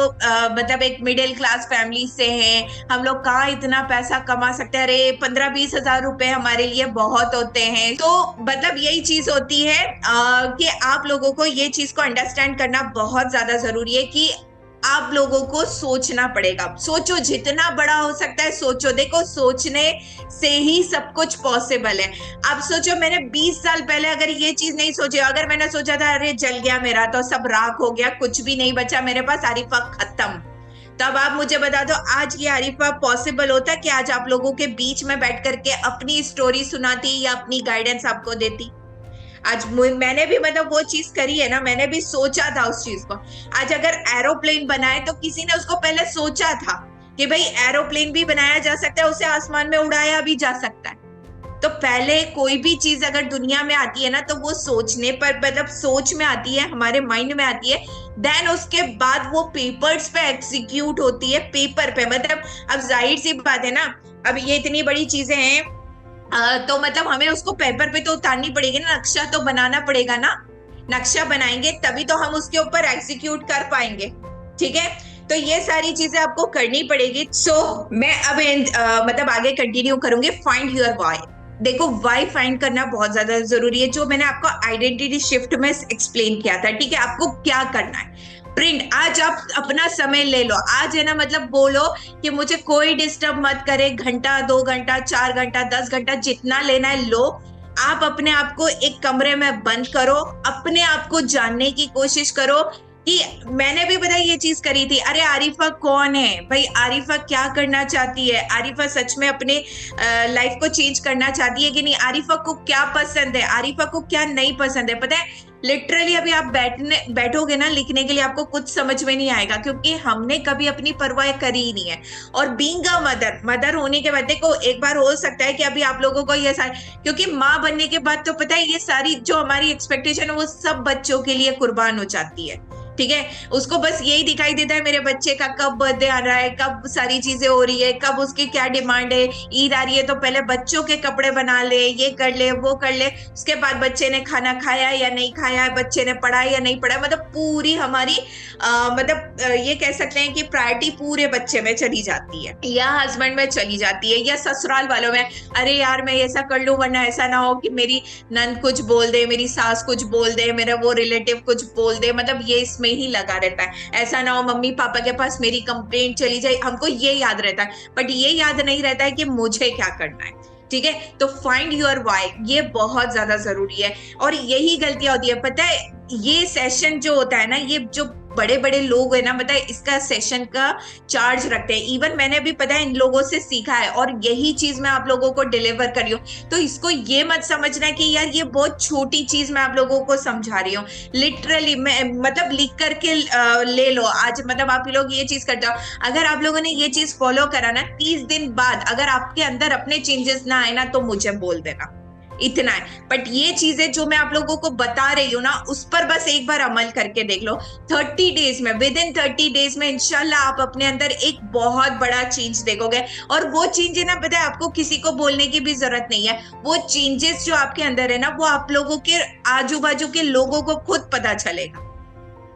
मतलब एक मिडिल क्लास फैमिली से हैं, हम लोग कहाँ इतना पैसा कमा सकते हैं, अरे 15-20 हजार रुपए हमारे लिए बहुत होते हैं। तो मतलब यही चीज होती है कि आप लोगों को ये चीज को अंडरस्टैंड करना बहुत ज्यादा जरूरी है कि आप लोगों को सोचना पड़ेगा। सोचो, जितना बड़ा हो सकता है सोचो। देखो सोचने से ही सब कुछ पॉसिबल है। आप सोचो, मैंने 20 साल पहले अगर ये चीज नहीं सोची, अगर मैंने सोचा था अरे जल गया मेरा तो सब राख हो गया, कुछ भी नहीं बचा मेरे पास, आरिफा खत्म, तब आप मुझे बता दो आज ये आरिफा पॉसिबल होता कि आज आप लोगों के बीच में बैठ करके अपनी स्टोरी सुनाती या अपनी गाइडेंस आपको देती? आज मैंने भी मतलब वो चीज करी है ना, मैंने भी सोचा था उस चीज को। आज अगर एरोप्लेन बनाए तो किसी ने उसको पहले सोचा था कि भाई एरोप्लेन भी बनाया जा सकता है, उसे आसमान में उड़ाया भी जा सकता है। तो पहले कोई भी चीज अगर दुनिया में आती है ना, तो वो सोचने पर मतलब सोच में आती है, हमारे माइंड में आती है, देन उसके बाद वो पेपर्स पे एग्जीक्यूट होती है, पेपर पे। मतलब अब जाहिर सी बात है ना, अब ये इतनी बड़ी चीजें हैं, तो मतलब हमें उसको पेपर पे तो उतारनी पड़ेगी ना, नक्शा तो बनाना पड़ेगा ना। नक्शा बनाएंगे तभी तो हम उसके ऊपर एग्जीक्यूट कर पाएंगे, ठीक है। तो ये सारी चीजें आपको करनी पड़ेगी। मैं अब मतलब आगे कंटिन्यू करूंगी। Find your why. देखो वाई फाइंड करना बहुत ज्यादा जरूरी है, जो मैंने आपको आइडेंटिटी शिफ्ट में एक्सप्लेन किया था, ठीक है। आपको क्या करना है, प्रिंट। आज आप अपना समय ले लो, आज है ना, मतलब बोलो कि मुझे कोई डिस्टर्ब मत करे, घंटा 2 घंटा 4 घंटा 10 घंटा जितना लेना है लो। आप अपने आप को एक कमरे में बंद करो, अपने आप को जानने की कोशिश करो कि मैंने भी पता ये चीज करी थी। अरे आरिफा कौन है भाई, आरिफा क्या करना चाहती है, आरिफा सच में अपने लाइफ को चेंज करना चाहती है कि नहीं, आरिफा को क्या पसंद है, आरिफा को क्या नहीं पसंद है। पता है लिटरली अभी आप बैठोगे ना लिखने के लिए, आपको कुछ समझ में नहीं आएगा, क्योंकि हमने कभी अपनी परवाह करी ही नहीं है। और बीइंग अ मदर होने के बाद देखो, एक बार हो सकता है कि अभी आप लोगों को ये सारी, क्योंकि माँ बनने के बाद तो पता है ये सारी जो हमारी एक्सपेक्टेशन है वो सब बच्चों के लिए कुर्बान हो जाती है, ठीक है, उसको बस यही दिखाई देता है मेरे बच्चे का कब बर्थडे आ रहा है, कब सारी चीजें हो रही है, कब उसकी क्या डिमांड है, ईद आ रही है तो पहले बच्चों के कपड़े बना ले, ये कर ले वो कर ले, उसके बाद बच्चे ने खाना खाया या नहीं खाया, बच्चे ने पढ़ा या नहीं पढ़ा, मतलब पूरी हमारी ये कह सकते हैं कि प्रायोरिटी पूरे बच्चे में चली जाती है या हस्बैंड में चली जाती है या ससुराल वालों में। अरे यार मैं ऐसा कर लूं वरना ऐसा ना हो कि मेरी नंद कुछ बोल दे, मेरी सास कुछ बोल दे, मेरा वो रिलेटिव कुछ बोल दे, मतलब ये इसमें ही लगा रहता है। ऐसा ना हो मम्मी पापा के पास मेरी कंप्लेंट चली जाए, हमको ये याद रहता है, बट ये याद नहीं रहता है कि मुझे क्या करना है। ठीक है, तो फाइंड योर वाई, ये बहुत ज्यादा जरूरी है और यही गलतियां होती है। पता है ये सेशन जो होता है ना, ये जो बड़े बड़े लोग है ना, पता है इसका सेशन का चार्ज रखते हैं। इवन मैंने भी पता है इन लोगों से सीखा है और यही चीज मैं आप लोगों को डिलीवर कर रही हूँ। तो इसको ये मत समझना कि यार ये बहुत छोटी चीज मैं आप लोगों को समझा रही हूँ। लिटरली मैं मतलब लिख करके ले लो आज, मतलब आप लोग ये चीज करते हो, अगर आप लोगों ने ये चीज फॉलो करा ना, 30 दिन बाद अगर आपके अंदर अपने चेंजेस ना आए ना तो मुझे बोल देना, इतना है। बट ये चीजें जो मैं आप लोगों को बता रही हूँ ना, उस पर बस एक बार अमल करके देख लो। 30 डेज में, विद इन 30 डेज में इंशाल्लाह आप अपने अंदर एक बहुत बड़ा चेंज देखोगे। और वो चेंज है ना, पता है आपको किसी को बोलने की भी जरूरत नहीं है, वो चेंजेस जो आपके अंदर है ना, वो आप लोगों के आजू बाजू के लोगों को खुद पता चलेगा,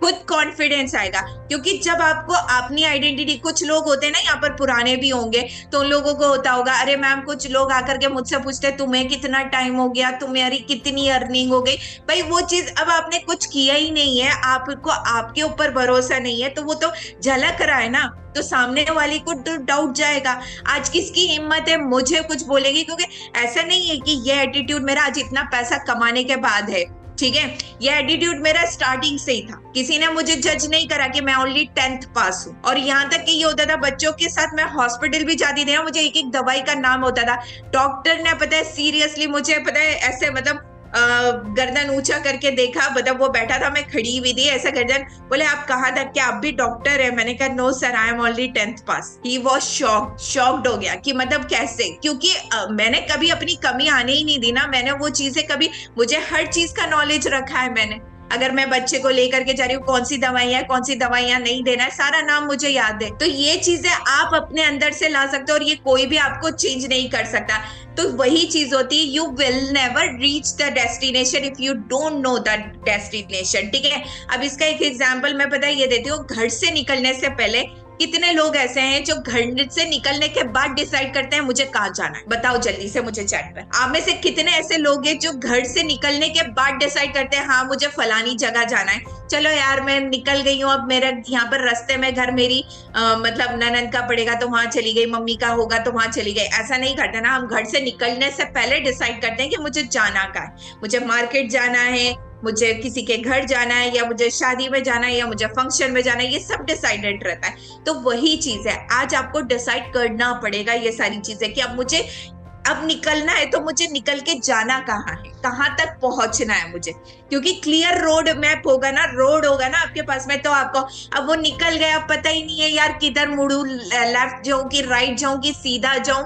खुद कॉन्फिडेंस आएगा। क्योंकि जब आपको अपनी आइडेंटिटी, कुछ लोग होते हैं ना यहाँ पर पुराने भी होंगे, तो उन लोगों को होता होगा, अरे मैम कुछ लोग आकर के मुझसे पूछते तुम्हें कितना टाइम हो गया, तुम्हारी कितनी अर्निंग हो गई। भाई वो चीज अब आपने कुछ किया ही नहीं है, आपको आपके ऊपर भरोसा नहीं है, तो वो तो झलक रहा है ना, तो सामने वाले को तो डाउट जाएगा। आज किसकी हिम्मत है मुझे कुछ बोलेगी, क्योंकि ऐसा नहीं है कि ये एटीट्यूड मेरा आज इतना पैसा कमाने के बाद है। ठीक है, ये एटीट्यूड मेरा स्टार्टिंग से ही था, किसी ने मुझे जज नहीं करा कि मैं ओनली 10th पास हूँ। और यहाँ तक कि ये होता था बच्चों के साथ मैं हॉस्पिटल भी जाती थी ना, मुझे एक एक दवाई का नाम होता था। डॉक्टर ने पता है सीरियसली मुझे पता है ऐसे मतलब गर्दन ऊंचा करके देखा, मतलब वो बैठा था मैं खड़ी हुई थी, ऐसा गर्दन, बोले आप कहाँ तक, क्या आप भी डॉक्टर है? मैंने कहा no sir I am only 10th pass. He was shocked हो गया कि मतलब कैसे, क्योंकि मैंने कभी अपनी कमी आने ही नहीं दी ना, मैंने वो चीजें कभी, मुझे हर चीज का नॉलेज रखा है मैंने। अगर मैं बच्चे को लेकर के जा रही हूँ, कौन सी दवाइयां कौन सी दवाइयां नहीं देना है, सारा नाम मुझे याद है। तो ये चीजें आप अपने अंदर से ला सकते हो और ये कोई भी आपको चेंज नहीं कर सकता। तो वही चीज होती है, you will never reach the destination if you don't know the destination. ठीक है, अब इसका एक एग्जाम्पल मैं पता है ये देती हूँ। घर से निकलने से पहले कितने लोग ऐसे हैं जो घर से निकलने के बाद डिसाइड करते हैं मुझे कहाँ जाना है? बताओ जल्दी से मुझे चैट पर। आप में से कितने ऐसे लोग हैं जो घर से निकलने के बाद डिसाइड करते हैं हाँ मुझे फलानी जगह जाना है, चलो यार मैं निकल गई हूँ, अब मेरा यहाँ पर रास्ते में घर मेरी मतलब ननद का पड़ेगा तो वहां चली गई, मम्मी का होगा तो वहां चली गई। ऐसा नहीं करते ना, हम घर से निकलने से पहले डिसाइड करते हैं कि मुझे जाना कहाँ है, मुझे मार्केट जाना है, मुझे किसी के घर जाना है, या मुझे शादी में जाना है, या मुझे फंक्शन में जाना है, ये सब डिसाइडेड रहता है। तो वही चीज है, आज आपको डिसाइड करना पड़ेगा ये सारी चीजें कि अब मुझे अब निकलना है, तो मुझे निकल के जाना कहाँ है, कहाँ तक पहुंचना है मुझे। क्योंकि क्लियर रोड मैप होगा ना, रोड होगा ना आपके पास में, तो आपको अब वो निकल गया, पता ही नहीं है यार किधर मुड़ू, लेफ्ट जाऊं कि राइट जाऊं कि सीधा जाऊं,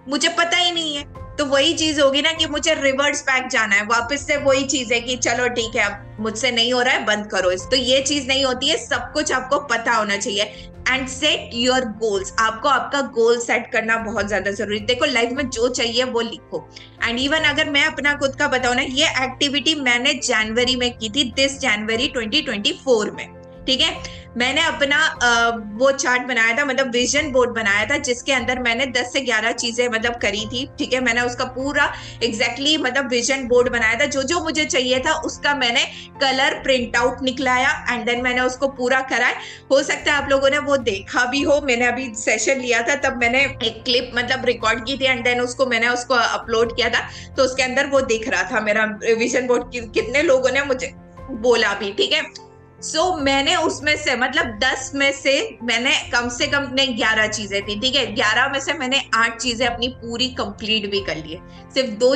मुझे पता ही नहीं है। तो वही चीज होगी ना कि मुझे रिवर्स बैक जाना है, वापस से वही चीज है कि चलो ठीक है अब मुझसे नहीं हो रहा है, बंद करो इस। तो ये चीज नहीं होती है, सब कुछ आपको पता होना चाहिए। एंड सेट योर गोल्स, आपको आपका गोल सेट करना बहुत ज्यादा जरूरी। देखो लाइफ में जो चाहिए वो लिखो। एंड इवन अगर मैं अपना खुद का बताऊं ना, ये एक्टिविटी मैंने जनवरी में की थी, दिस जनवरी 2024 में। ठीक है, मैंने अपना वो चार्ट बनाया था, मतलब विजन बोर्ड बनाया था, जिसके अंदर मैंने 10 से 11 चीजें मतलब करी थी। ठीक है, मैंने उसका पूरा एग्जैक्टली मतलब विजन बोर्ड बनाया था, जो जो मुझे चाहिए था उसका मैंने कलर प्रिंट आउट निकलाया एंड देन मैंने उसको पूरा करा। हो सकता है आप लोगों ने वो देखा भी हो, मैंने अभी सेशन लिया था तब मैंने एक क्लिप मतलब रिकॉर्ड की थी एंड देन मैंने उसको अपलोड किया था, तो उसके अंदर वो दिख रहा था मेरा विजन बोर्ड। कितने लोगों ने मुझे बोला भी। ठीक है, मैंने उसमें से मतलब 10 में से मैंने कम से कम 11 चीजें थी। ठीक है, 11 में से मैंने 8 चीजें अपनी पूरी कंप्लीट भी कर ली है। सिर्फ दो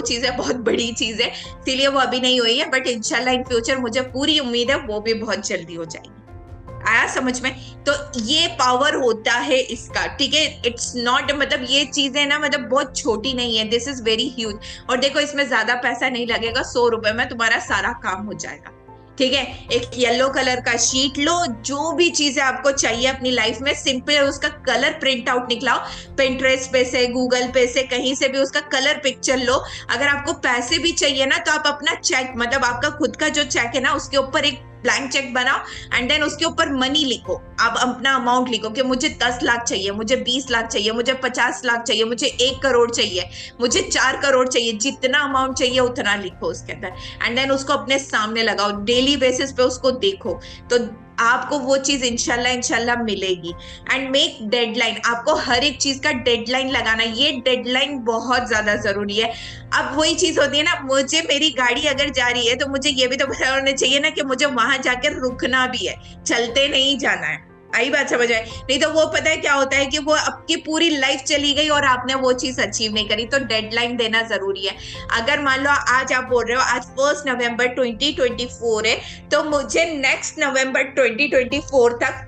चीजें बहुत बड़ी चीज है, इसीलिए वो अभी नहीं हुई है, बट इंशाल्लाह इन फ्यूचर मुझे पूरी उम्मीद है वो भी बहुत जल्दी हो जाएगी। आया समझ में? तो ये पावर होता है इसका। ठीक है, इट्स नॉट मतलब ये चीजें ना मतलब बहुत छोटी नहीं है, दिस इज वेरी ह्यूज। और देखो इसमें ज्यादा पैसा नहीं लगेगा, 100 रुपए में तुम्हारा सारा काम हो जाएगा। ठीक है, एक येलो कलर का शीट लो, जो भी चीजें आपको चाहिए अपनी लाइफ में सिंपल उसका कलर प्रिंट आउट निकलाओ, पिंटरेस्ट पे से, गूगल पे से, कहीं से भी उसका कलर पिक्चर लो। अगर आपको पैसे भी चाहिए ना, तो आप अपना चेक, मतलब आपका खुद का जो चेक है ना, उसके ऊपर एक ब्लैंक चेक बनाओ एंड देन उसके ऊपर मनी लिखो, आप अपना अमाउंट लिखो कि मुझे 10 लाख चाहिए, मुझे 20 लाख चाहिए, मुझे 50 लाख चाहिए, मुझे 1 करोड़ चाहिए, मुझे 4 करोड़ चाहिए, जितना अमाउंट चाहिए उतना लिखो उसके अंदर एंड देन उसको अपने सामने लगाओ, डेली बेसिस पे उसको देखो, तो आपको वो चीज इंशाल्लाह इंशाल्लाह मिलेगी। एंड मेक डेडलाइन, आपको हर एक चीज का डेडलाइन लगाना, ये डेडलाइन बहुत ज्यादा जरूरी है। अब वही चीज होती है ना, मुझे मेरी गाड़ी अगर जा रही है तो मुझे ये भी तो पता होना चाहिए ना कि मुझे वहां जाकर रुकना भी है, चलते नहीं जाना है। आई बात समझ आए? नहीं तो वो पता है क्या होता है कि वो आपकी पूरी लाइफ चली गई और आपने वो चीज अचीव नहीं करी, तो डेडलाइन देना जरूरी है। अगर मान लो आज आप बोल रहे हो आज 1 नवंबर 2024 है, तो मुझे नेक्स्ट नवंबर 2024 तक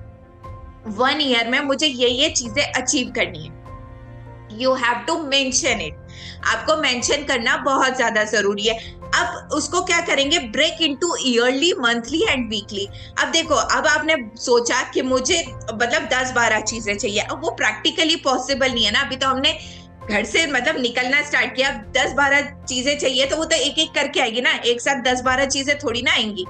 1 ईयर में मुझे ये चीजें अचीव करनी है, you have to mention it, आपको मेंशन करना बहुत ज्यादा जरूरी है। अब उसको क्या करेंगे, break into yearly, monthly and weekly. अब देखो, अब आपने सोचा कि मुझे मतलब 10-12 चीजें चाहिए, अब वो प्रैक्टिकली पॉसिबल नहीं है ना, अभी तो हमने घर से मतलब निकलना स्टार्ट किया, 10-12 चीजें चाहिए तो वो तो एक एक करके आएगी ना, एक साथ 10-12 चीजें थोड़ी ना आएंगी।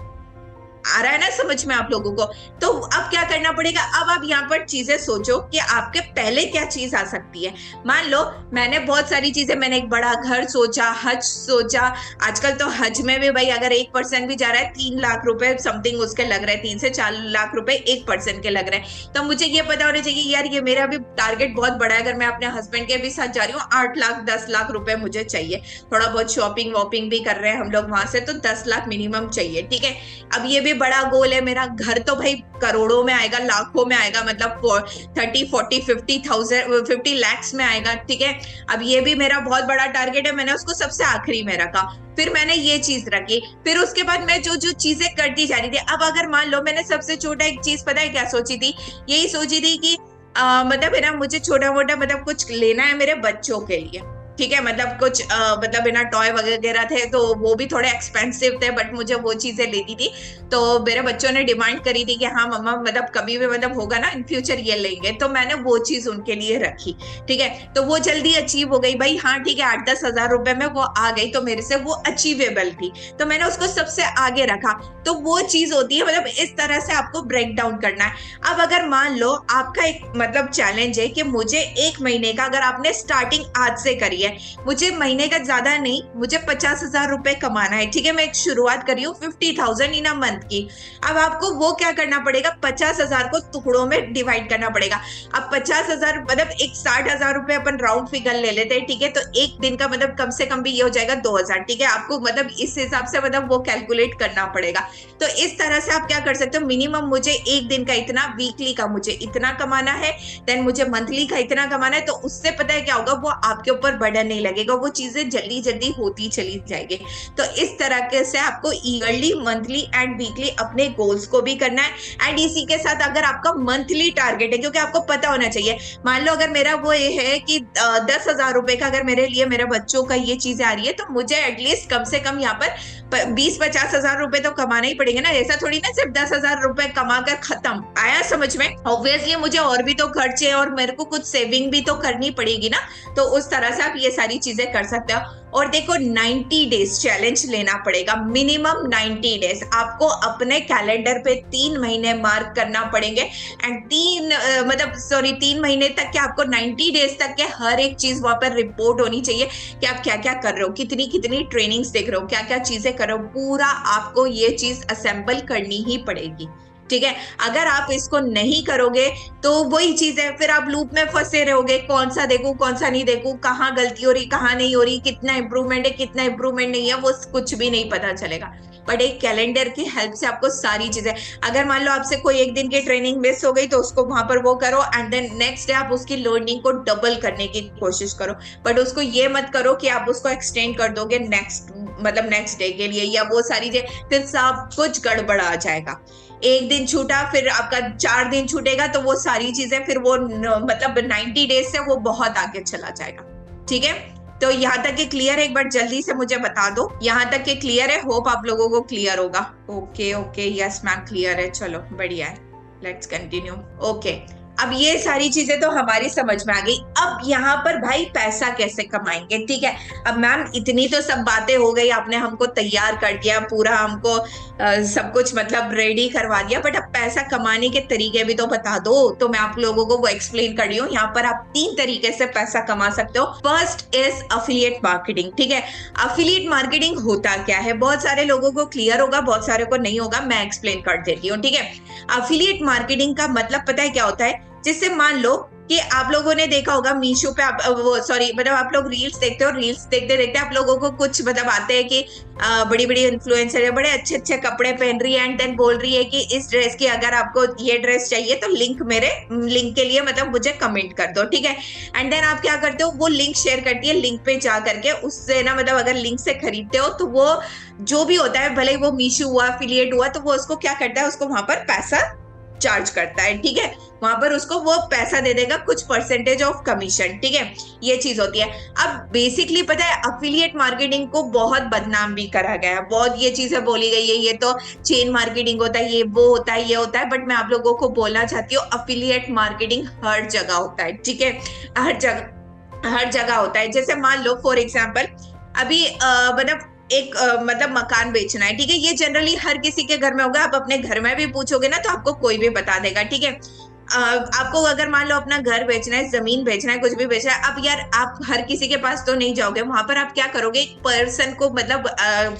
आ रहा है ना समझ में आप लोगों को? तो अब क्या करना पड़ेगा, अब आप यहाँ पर चीजें सोचो कि आपके पहले क्या चीज आ सकती है। मान लो मैंने बहुत सारी चीजें, मैंने एक बड़ा घर सोचा, हज सोचा, आजकल तो हज में भी भाई अगर 1% भी जा रहा है 3 लाख रुपए समथिंग उसके लग रहे हैं, 3 से 4 लाख रुपए 1% के लग रहे हैं। तो मुझे ये पता होना चाहिए यार, ये मेरा भी टारगेट बहुत बड़ा है, अगर मैं अपने हस्बैंड के भी साथ जा रही हूँ 8 लाख 10 लाख रुपए मुझे चाहिए, थोड़ा बहुत शॉपिंग वॉपिंग भी कर रहे हैं हम लोग वहां से, तो 10 लाख मिनिमम चाहिए। ठीक है, अब ये भी बड़ा गोल है मेरा, घर तो भाई करोड़ों में आएगा, लाखों में आएगा, मतलब 30 40 50 लाख्स में आएगा। ठीक है, अब ये भी मेरा बहुत बड़ा टारगेट है, मैंने उसको सबसे आखिरी में रखा, फिर मैंने ये चीज रखी, फिर उसके बाद मैं जो जो चीजें करती जा रही थी। अब अगर मान लो मैंने सबसे छोटा एक चीज पता है क्या सोची थी, यही सोची थी कि मतलब है ना, मुझे छोटा मोटा मतलब कुछ लेना है मेरे बच्चों के लिए। ठीक है, मतलब कुछ मतलब है ना टॉय वगैरह थे तो वो भी थोड़े एक्सपेंसिव थे, बट मुझे वो चीजें लेनी थी। तो मेरे बच्चों ने डिमांड करी थी कि हाँ मम्मा, मतलब कभी भी मतलब होगा ना इन फ्यूचर ये लेंगे, तो मैंने वो चीज उनके लिए रखी। ठीक है, तो वो जल्दी अचीव हो गई भाई, हाँ ठीक है 8-10 हजार रुपए में वो आ गई, तो मेरे से वो अचीवेबल थी, तो मैंने उसको सबसे आगे रखा। तो वो चीज होती है, मतलब इस तरह से आपको ब्रेक डाउन करना है। अब अगर मान लो आपका एक मतलब चैलेंज है कि मुझे 1 महीने का, अगर आपने स्टार्टिंग आज से करी है, मुझे महीने का ज्यादा नहीं, मुझे 50,000 रुपए कमाना है। ठीक है, मैं एक शुरुआत करी हूँ 50,000 इन अ मंथ की। अब आपको वो क्या करना पड़ेगा, 50,000 को टुकड़ों में डिवाइड करना पड़ेगा। अब 50,000 मतलब एक 60,000 रुपए अपन राउंड फिगर ले लेते हैं। ठीक है, तो एक दिन का मतलब कम से कम भी ये हो जाएगा 2,000। ठीक है, आपको मतलब इस हिसाब से मतलब वो कैलकुलेट करना पड़ेगा। तो इस तरह से आप क्या कर सकते हो, मिनिमम मुझे एक दिन का इतना, वीकली का मुझे इतना कमाना है, देन मुझे मंथली का इतना कमाना है। तो उससे पता है क्या होगा, वो आपके ऊपर बर्डन नहीं लगेगा, वो चीजें जल्दी जल्दी होती चली जाएगी। तो इस तरह से आपको ईयरली, मंथली एंड वीकली अपने गोल्स को भी करना है। एंड इसी के साथ अगर आपका मंथली टारगेट है, क्योंकि आपको पता होना चाहिए, मान लो अगर मेरा वो ये है कि 10,000 रुपए का अगर मेरे लिए मेरे बच्चों का ये चीज आ रही है, तो मुझे एटलीस्ट कम से कम यहाँ पर 20-50 हजार रुपए तो कमाना ही पड़ेगा ना। ऐसा थोड़ी ना सिर्फ 10,000 रुपए कमा कर खत्म, आया समझ में? ऑब्वियसली मुझे और भी तो खर्चे और मेरे को कुछ सेविंग भी तो करनी पड़ेगी ना। तो उस तरह से आप ये सारी चीजें कर सकते हो। और देखो 90 डेज चैलेंज लेना पड़ेगा, मिनिमम 90 डेज आपको अपने कैलेंडर पे 3 महीने मार्क करना पड़ेंगे। एंड 3 महीने तक के आपको 90 डेज तक के हर एक चीज वहां पर रिपोर्ट होनी चाहिए कि आप क्या क्या कर रहे हो, कितनी कितनी ट्रेनिंग्स देख रहे हो, क्या क्या चीजें कर रहे हो, पूरा आपको ये चीज असेंबल करनी ही पड़ेगी। ठीक है, अगर आप इसको नहीं करोगे तो वही चीज है, फिर आप लूप में फंसे रहोगे, कौन सा देखूं कौन सा नहीं देखूं, कहाँ गलती हो रही कहाँ नहीं हो रही, कितना इंप्रूवमेंट है कितना इंप्रूवमेंट नहीं है, वो कुछ भी नहीं पता चलेगा। बट एक कैलेंडर की हेल्प से आपको सारी चीजें, अगर मान लो आपसे कोई एक दिन की ट्रेनिंग मिस हो गई तो उसको वहां पर वो करो एंड देन नेक्स्ट डे आप उसकी लर्निंग को डबल करने की कोशिश करो। बट उसको ये मत करो कि आप उसको एक्सटेंड कर दोगे नेक्स्ट डे के लिए, या वो सारी चीजें, फिर सब कुछ गड़बड़ आ जाएगा। एक दिन छूटा, फिर आपका 4 दिन छूटेगा, तो वो सारी चीजें फिर वो मतलब 90 डेज से वो बहुत आगे चला जाएगा। ठीक है, तो यहाँ तक के क्लियर है? एक बार जल्दी से मुझे बता दो, यहाँ तक के क्लियर है? होप आप लोगों को क्लियर होगा। Okay okay, yes ma'am clear है, चलो बढ़िया है, लेट्स कंटिन्यू। ओके, अब ये सारी चीजें तो हमारी समझ में आ गई। अब यहाँ पर भाई पैसा कैसे कमाएंगे, ठीक है। अब मैम इतनी तो सब बातें हो गई, आपने हमको तैयार कर दिया पूरा, हमको सब कुछ मतलब रेडी करवा दिया, बट अब पैसा कमाने के तरीके भी तो बता दो। तो मैं आप लोगों को वो एक्सप्लेन कर रही हूँ। यहाँ पर आप 3 तरीके से पैसा कमा सकते हो। फर्स्ट इज अफिलिएट मार्केटिंग, ठीक है। अफिलिएट मार्केटिंग होता क्या है, बहुत सारे लोगों को क्लियर होगा, बहुत सारे को नहीं होगा, मैं एक्सप्लेन कर देती हूँ, ठीक है। अफिलिएट मार्केटिंग का मतलब पता है क्या होता है? जिससे मान लो कि आप लोगों ने देखा होगा मीशो पे, आप वो सॉरी मतलब आप लोग रील्स देखते हो, रील्स देखते देखते आप लोगों को कुछ मतलब आते हैं कि बड़ी बड़ी इन्फ्लुएंसर है, बड़े अच्छे अच्छे कपड़े पहन रही है एंड देन बोल रही है कि इस ड्रेस की अगर आपको ये ड्रेस चाहिए तो लिंक के लिए मतलब मुझे कमेंट कर दो, ठीक है। एंड देन आप क्या करते हो, वो लिंक शेयर करती है, लिंक पे जा करके उससे ना मतलब अगर लिंक से खरीदते हो तो वो जो भी होता है, भले वो मीशो हुआ, एफिलिएट हुआ, तो वो उसको क्या करता है, उसको वहां पर पैसा चार्ज करता है, ठीक है। वहां पर उसको वो पैसा दे देगा, कुछ परसेंटेज ऑफ कमीशन, ठीक है। ये चीज होती है। अब बेसिकली पता है अफिलिएट मार्केटिंग को बहुत बदनाम भी करा गया है, बहुत ये चीजें बोली गई है, ये तो चेन मार्केटिंग होता है, ये वो होता है, ये होता है, बट मैं आप लोगों को बोलना चाहती हूँ अफिलिएट मार्केटिंग हर जगह होता है, ठीक है। हर जगह होता है। जैसे मान लो फॉर एग्जाम्पल अभी मतलब एक मतलब मकान बेचना है, ठीक है। ये जनरली हर किसी के घर में होगा, आप अपने घर में भी पूछोगे ना तो आपको कोई भी बता देगा, ठीक है। आपको अगर मान लो अपना घर बेचना है, जमीन बेचना है, कुछ भी बेचना है, अब यार आप हर किसी के पास तो नहीं जाओगे, वहां पर आप क्या करोगे, एक पर्सन को मतलब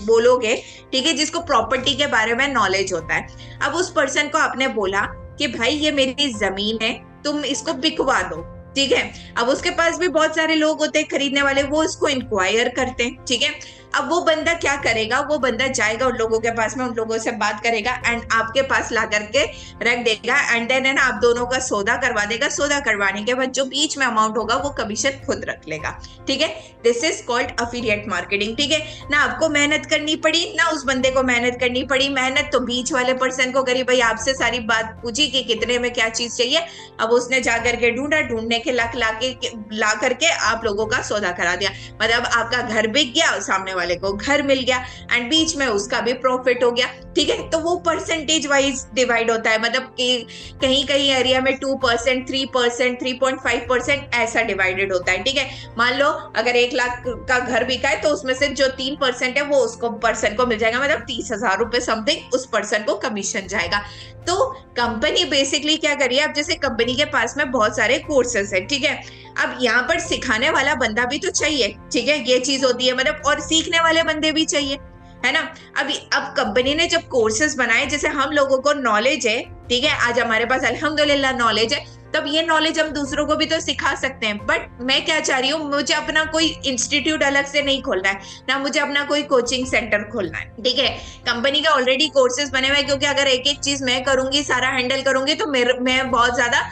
बोलोगे, ठीक है, जिसको प्रॉपर्टी के बारे में नॉलेज होता है। अब उस पर्सन को आपने बोला कि भाई ये मेरी जमीन है, तुम इसको बिकवा दो, ठीक है। अब उसके पास भी बहुत सारे लोग होते हैं खरीदने वाले, वो इसको इंक्वायर करते हैं, ठीक है। अब वो बंदा क्या करेगा, वो बंदा जाएगा उन लोगों के पास में, उन लोगों से बात करेगा एंड आपके पास ला करके रख देगा एंड देन है ना आप दोनों का सौदा करवा देगा। सौदा करवाने के बाद जो बीच में अमाउंट होगा वो कमीशन खुद रख लेगा, ठीक है। This is called affiliate marketing, ठीक है। ना आपको मेहनत करनी पड़ी, ना उस बंदे को मेहनत करनी पड़ी। मेहनत तो बीच वाले पर्सन को करी, भाई आपसे सारी बात पूछी कि कितने में क्या चीज चाहिए, अब उसने जा करके ढूंढा, ढूंढने के ला करके आप लोगों का सौदा करा दिया, मतलब आपका घर बिक गया, सामने वाले को घर मिल गया एंड बीच में उसका भी प्रॉफिट हो गया, ठीक है। तो वो परसेंटेज वाइज डिवाइड होता है, मतलब कि कहीं कहीं एरिया में 2%, 3%, 3.5% ऐसा डिवाइडेड होता है, ठीक है। मान लो अगर 1 लाख का घर बिका है तो उसमें से जो 3% है वो उसको पर्सन को मिल जाएगा, मतलब 30,000 रुपए समथिंग उस पर्सन को कमीशन जाएगा। तो कंपनी बेसिकली क्या करिए, अब जैसे कंपनी के पास में बहुत सारे कोर्सेस है, ठीक है। अब यहाँ पर सिखाने वाला बंदा भी तो चाहिए, ठीक है, ये चीज होती है, मतलब और सीखने वाले बंदे भी चाहिए, है ना। अब कंपनी ने जब कोर्सेज बनाए, जैसे हम लोगों को नॉलेज है, ठीक है, आज हमारे पास अल्हम्दुलिल्लाह नॉलेज है, तब ये नॉलेज हम दूसरों को भी तो सिखा सकते हैं। बट मैं क्या चाह रही हूँ, मुझे अपना कोई इंस्टीट्यूट अलग से नहीं खोलना है, ना मुझे अपना कोई कोचिंग सेंटर खोलना है, ठीक है। कंपनी का ऑलरेडी कोर्सेज बने हुए हैं, क्योंकि अगर एक एक चीज मैं करूंगी, सारा हैंडल करूंगी, तो मैं बहुत ज्यादा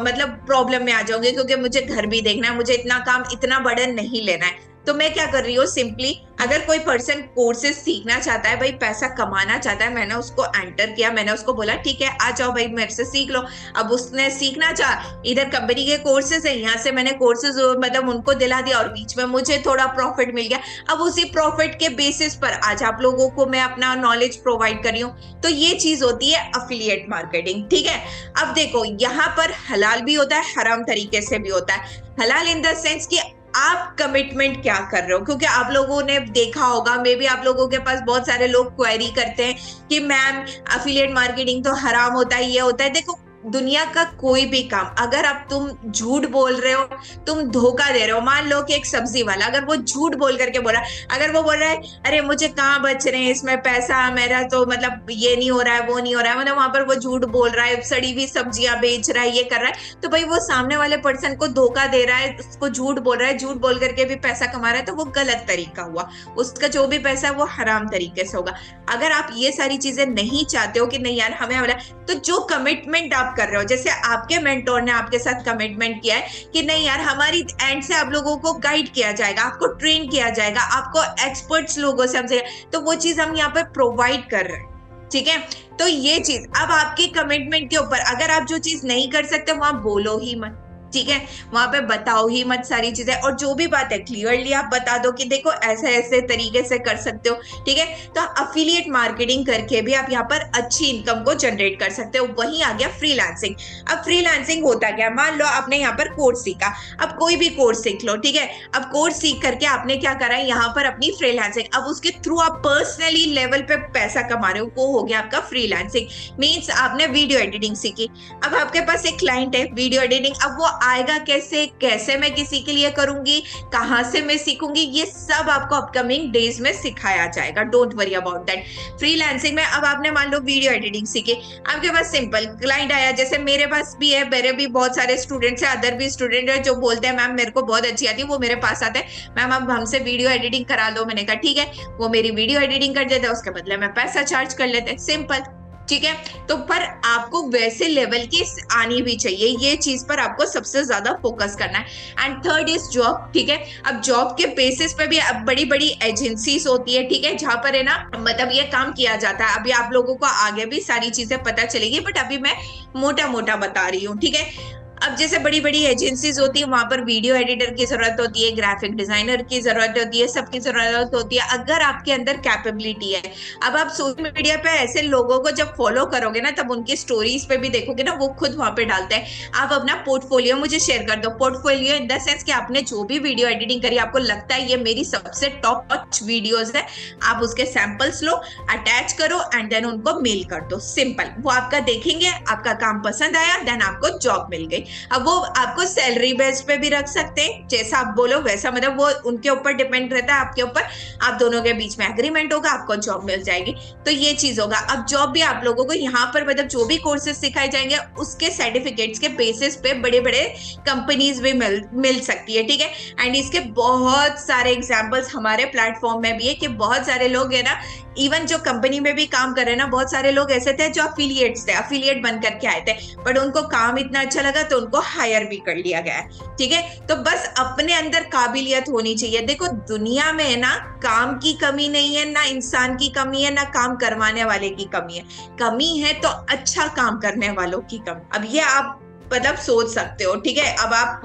मतलब प्रॉब्लम में आ जाऊंगी, क्योंकि मुझे घर भी देखना है, मुझे इतना काम, इतना बर्डन नहीं लेना है। तो मैं क्या कर रही हूँ, सिंपली अगर कोई पर्सन कोर्सेज सीखना चाहता है, भाई पैसा कमाना चाहता है, मैंने उसको एंटर किया, मैंने उसको बोला ठीक है आ जाओ भाई मेरे से सीख लो। अब उसने सीखना चाहा, इधर कंपनी के कोर्सेज है, यहाँ से मैंने कोर्सेज मतलब उनको दिला दिया और बीच में मुझे थोड़ा प्रॉफिट मिल गया। अब उसी प्रॉफिट के बेसिस पर आज आप लोगों को मैं अपना नॉलेज प्रोवाइड कर रही हूँ। तो ये चीज होती है अफिलिएट मार्केटिंग, ठीक है। अब देखो यहाँ पर हलाल भी होता है, हराम तरीके से भी होता है। हलाल इन द सेंस कि आप कमिटमेंट क्या कर रहे हो, क्योंकि आप लोगों ने देखा होगा, मे बी आप लोगों के पास बहुत सारे लोग क्वेरी करते हैं कि मैम अफिलिएट मार्केटिंग तो हराम होता है, ये होता है। देखो दुनिया का कोई भी काम, अगर अब तुम झूठ बोल रहे हो, तुम धोखा दे रहे हो, मान लो कि एक सब्जी वाला अगर वो झूठ बोल करके बोल रहा है, अगर वो बोल रहा है अरे मुझे कहाँ बच रहे हैं इसमें पैसा, मेरा तो मतलब ये नहीं हो रहा है, वो नहीं हो रहा है, मतलब वहां पर वो झूठ बोल रहा है, सड़ी हुई सब्जियां बेच रहा है, ये कर रहा है, तो भाई वो सामने वाले पर्सन को धोखा दे रहा है, उसको झूठ बोल रहा है, झूठ बोल करके भी पैसा कमा रहा है, तो वो गलत तरीका हुआ, उसका जो भी पैसा है वो हराम तरीके से होगा। अगर आप ये सारी चीजें नहीं चाहते हो कि नहीं यार हमें वाला, तो जो कमिटमेंट आप कर रहे हो, जैसे आपके मेंटोर ने आपके साथ कमिटमेंट किया है कि नहीं यार हमारी एंड से आप लोगों को गाइड किया जाएगा, आपको ट्रेन किया जाएगा, आपको एक्सपर्ट्स लोगों से हमसे, तो वो चीज हम यहाँ पे प्रोवाइड कर रहे हैं, ठीक है। तो ये चीज अब आपके कमिटमेंट के ऊपर, अगर आप जो चीज नहीं कर सकते वहां बोलो ही मत, ठीक है, वहां पे बताओ ही मत सारी चीजें, और जो भी बात है क्लियरली आप बता दो कि देखो ऐसे ऐसे तरीके से कर सकते हो। ठीक है, तो अफिलिएट मार्केटिंग करके भी आप यहाँ पर अच्छी इनकम को जनरेट कर सकते हो। वहीं आ गया फ्रीलांसिंग। अब फ्रीलांसिंग होता क्या, मान लो आपने यहाँ पर कोर्स सीखा, अब कोई भी कोर्स सीख लो, ठीक है, अब कोर्स सीख करके आपने क्या करा है यहाँ पर अपनी फ्रीलांसिंग, अब उसके थ्रू आप पर्सनली लेवल पे पैसा कमा रहे हो, वो हो गया आपका फ्रीलांसिंग। मीन्स आपने वीडियो एडिटिंग सीखी, अब आपके पास एक क्लाइंट है वीडियो एडिटिंग, अब वो आएगा कैसे, कैसे मैं किसी के लिए करूंगी, कहां से मैं सीखूंगी, ये सब आपको अपकमिंग डेज में सिखाया जाएगा। Don't worry about that. Freelancing में अब आपने मान लो वीडियो एडिटिंग सीखी, आपके पास सिंपल क्लाइंट आया, जैसे मेरे पास भी है, मेरे भी बहुत सारे स्टूडेंट्स है, अदर भी स्टूडेंट है जो बोलते हैं मैम मेरे को बहुत अच्छी आती है, वो मेरे पास आते हैं मैम अब हमसे वीडियो एडिटिंग करा लो। मैंने कहा ठीक है, वो मेरी वीडियो एडिटिंग कर देते हैं, उसके बदले में पैसा चार्ज कर लेते हैं, सिंपल। ठीक है, तो पर आपको वैसे लेवल की आनी भी चाहिए, ये चीज पर आपको सबसे ज्यादा फोकस करना है। And third is job. ठीक है, अब जॉब के बेसिस पे भी अब बड़ी बड़ी एजेंसीज होती है, ठीक है, जहां पर है ना मतलब ये काम किया जाता है। अभी आप लोगों को आगे भी सारी चीजें पता चलेगी, बट अभी मैं मोटा मोटा बता रही हूँ। ठीक है, अब जैसे बड़ी बड़ी एजेंसीज होती है, वहां पर वीडियो एडिटर की जरूरत होती है, ग्राफिक डिजाइनर की जरूरत होती है, सबकी जरूरत होती है। अगर आपके अंदर कैपेबिलिटी है, अब आप सोशल मीडिया पे ऐसे लोगों को जब फॉलो करोगे ना, तब उनकी स्टोरीज पे भी देखोगे ना, वो खुद वहां पे डालते हैं। आप अपना पोर्टफोलियो मुझे शेयर कर दो, पोर्टफोलियो इन द सेंस कि आपने जो भी वीडियो एडिटिंग करी, आपको लगता है ये मेरी सबसे टॉप नॉच वीडियोज है, आप उसके सैंपल्स लो, अटैच करो एंड देन उनको मेल कर दो, सिंपल। वो आपका देखेंगे, आपका काम पसंद आया, देन आपको जॉब मिल गई। अब वो आपको सैलरी बेस पे भी रख सकते हैं, जैसा आप बोलो वैसा, मतलब वो उनके ऊपर डिपेंड रहता है, आपके ऊपर। आप दोनों के बीच में एग्रीमेंट होगा, आपको जॉब मिल जाएगी, तो ये चीज होगा। अब जॉब भी आप लोगों को यहाँ पर मतलब जो भी कोर्सेज सिखाए जाएंगे उसके सर्टिफिकेट्स के बेसिस पे बड़े बड़े कंपनीज भी मिल सकती है। ठीक है, एंड इसके बहुत सारे एग्जाम्पल्स हमारे प्लेटफॉर्म में भी है कि बहुत सारे लोग है ना, इवन जो कंपनी में भी काम कर रहे हैं ना, बहुत सारे लोग ऐसे थे जो अफिलिएट्स थे, अफिलिएट बन करके आए थे, बट उनको काम इतना अच्छा लगा तो उनको हायर भी कर लिया गया है। ठीक है, तो बस अपने अंदर काबिलियत होनी चाहिए। देखो दुनिया में है ना, काम की कमी नहीं है, ना इंसान की कमी है, ना काम करवाने वाले की कमी है। कमी है तो अच्छा काम करने वालों की कमी। अब ये आप मतलब सोच सकते हो। ठीक है, अब आप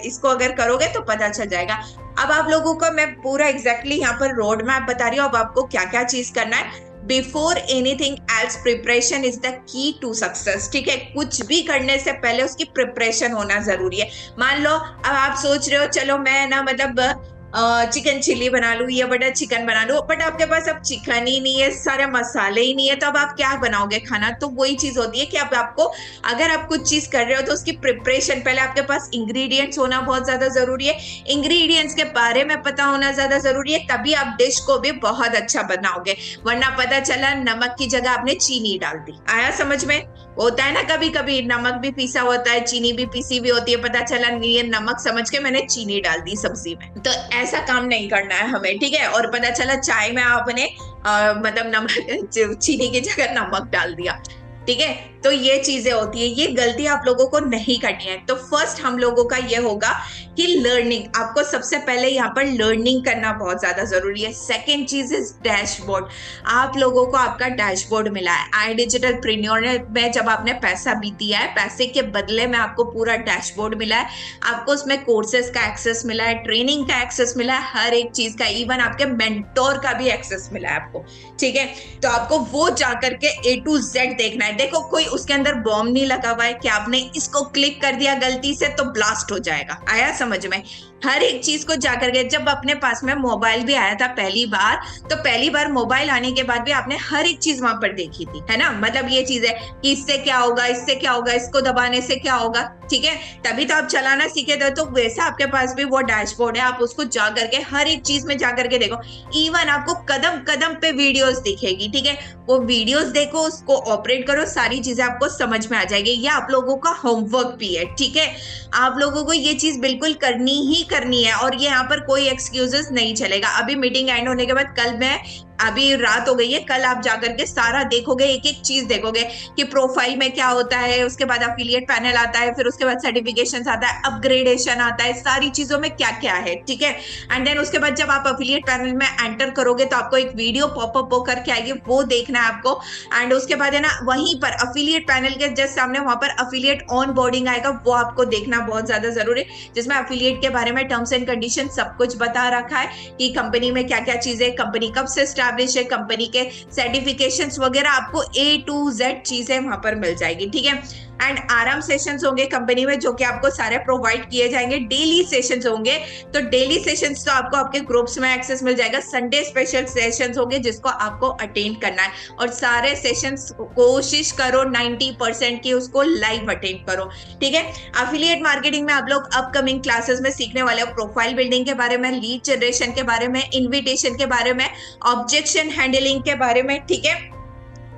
इसको अगर करोगे तो पता चल जाएगा। अब आप लोगों को मैं पूरा एग्जैक्टली यहाँ पर रोड मैप बता रही हूँ, अब आपको क्या क्या चीज करना है। Before anything else preparation is the key to success. ठीक है, कुछ भी करने से पहले उसकी प्रिपरेशन होना जरूरी है। मान लो अब आप सोच रहे हो चलो मैं ना मतलब चिकन चिल्ली बना लूं या बटर चिकन बना लूं, बट आपके पास अब चिकन ही नहीं है, सारे मसाले ही नहीं है, तो अब आप क्या बनाओगे खाना। तो वही चीज होती है कि अब आपको अगर आप कुछ चीज कर रहे हो तो उसकी प्रिपरेशन पहले आपके पास इंग्रेडिएंट्स होना बहुत ज्यादा जरूरी है, इंग्रेडिएंट्स के बारे में पता होना ज्यादा जरूरी है, तभी आप डिश को भी बहुत अच्छा बनाओगे। वरना पता चला नमक की जगह आपने चीनी डाल दी। आया समझ में? होता है ना कभी कभी, नमक भी पीसा होता है, चीनी भी पीसी हुई होती है, पता चला ये नमक समझ के मैंने चीनी डाल दी सब्जी में। तो ऐसा काम नहीं करना है हमें। ठीक है, और पता चला चाय में आपने मतलब नमक चीनी की जगह नमक डाल दिया। ठीक है, तो ये चीजें होती है, ये गलती आप लोगों को नहीं करनी है। तो फर्स्ट हम लोगों का ये होगा कि लर्निंग, आपको सबसे पहले यहाँ पर लर्निंग करना बहुत ज्यादा जरूरी है। सेकेंड चीज इज डैशबोर्ड। आप लोगों को आपका डैशबोर्ड मिला है आई डिजिटल प्रीन्योर में, जब आपने पैसा भी दिया है, पैसे के बदले में आपको पूरा डैशबोर्ड मिला है। आपको उसमें कोर्सेज का एक्सेस मिला है, ट्रेनिंग का एक्सेस मिला है, हर एक चीज का, इवन आपके मेंटोर का भी एक्सेस मिला है आपको। ठीक है, तो आपको वो जाकर के A to Z देखना है। देखो कोई उसके अंदर बॉम्ब नहीं लगा हुआ है कि आपने इसको क्लिक कर दिया गलती से तो ब्लास्ट हो जाएगा। आया समझ में? हर एक चीज को जाकर के, जब अपने पास में मोबाइल भी आया था पहली बार, तो पहली बार मोबाइल आने के बाद भी आपने हर एक चीज वहां पर देखी थी, है ना। मतलब ये चीज है कि इससे क्या होगा, इससे क्या होगा, इसको दबाने से क्या होगा। ठीक है, तभी तो आप चलाना सीखे थे। तो वैसा आपके पास भी वो डैशबोर्ड है, आप उसको जा करके हर एक चीज में जा करके देखो। इवन आपको कदम कदम पे वीडियोस दिखेगी। ठीक है, वो वीडियोस देखो, उसको ऑपरेट करो, सारी चीजें आपको समझ में आ जाएगी। ये आप लोगों का होमवर्क भी है। ठीक है, आप लोगों को ये चीज बिल्कुल करनी ही करनी है, और ये यहाँ पर कोई एक्सक्यूजेस नहीं चलेगा। अभी मीटिंग एंड होने के बाद कल मैं अभी रात हो गई है, कल आप जाकर के सारा देखोगे, एक एक चीज देखोगे कि प्रोफाइल में क्या होता है, उसके बाद अफिलिएट पैनल आता है, फिर उसके बाद सर्टिफिकेशन आता है, अपग्रेडेशन आता है, सारी चीजों में क्या क्या है, ठीक है। एंड देन उसके बाद जब आप अफिलिएट पैनल में एंटर करोगे तो आपको एक वीडियो पॉपअप होकर के आएगी, वो देखना है आपको। एंड उसके बाद है ना, वहीं पर अफिलिएट पैनल के जस्ट सामने वहां पर अफिलिएट ऑन बोर्डिंग आएगा, वो आपको देखना बहुत ज्यादा जरूरी है, जिसमें अफिलिएट के बारे में टर्म्स एंड कंडीशन सब कुछ बता रखा है कि कंपनी में क्या क्या चीजें, कंपनी कब से स्टैब्लिश है, कंपनी के सर्टिफिकेशंस वगैरह, आपको A to Z चीजें वहां पर मिल जाएगी, ठीक है। एंड आराम सेशंस होंगे कंपनी में, जो कि आपको सारे प्रोवाइड किए जाएंगे। डेली सेशंस होंगे, तो डेली सेशंस तो आपको आपके ग्रुप्स में एक्सेस मिल जाएगा। संडे स्पेशल सेशंस होंगे जिसको आपको अटेंड करना है, और सारे सेशंस कोशिश करो 90% की उसको लाइव अटेंड करो, ठीक है। अफिलिएट मार्केटिंग में आप लोग अपकमिंग क्लासेस में सीखने वाले हो प्रोफाइल बिल्डिंग के बारे में, लीड जनरेशन के बारे में, इन्विटेशन के बारे में, ऑब्जेक्शन हैंडलिंग के बारे में, ठीक है।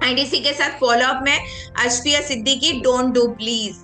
एंड इसी के साथ फॉलोअप में Ashfiya Siddiqui, don't do please,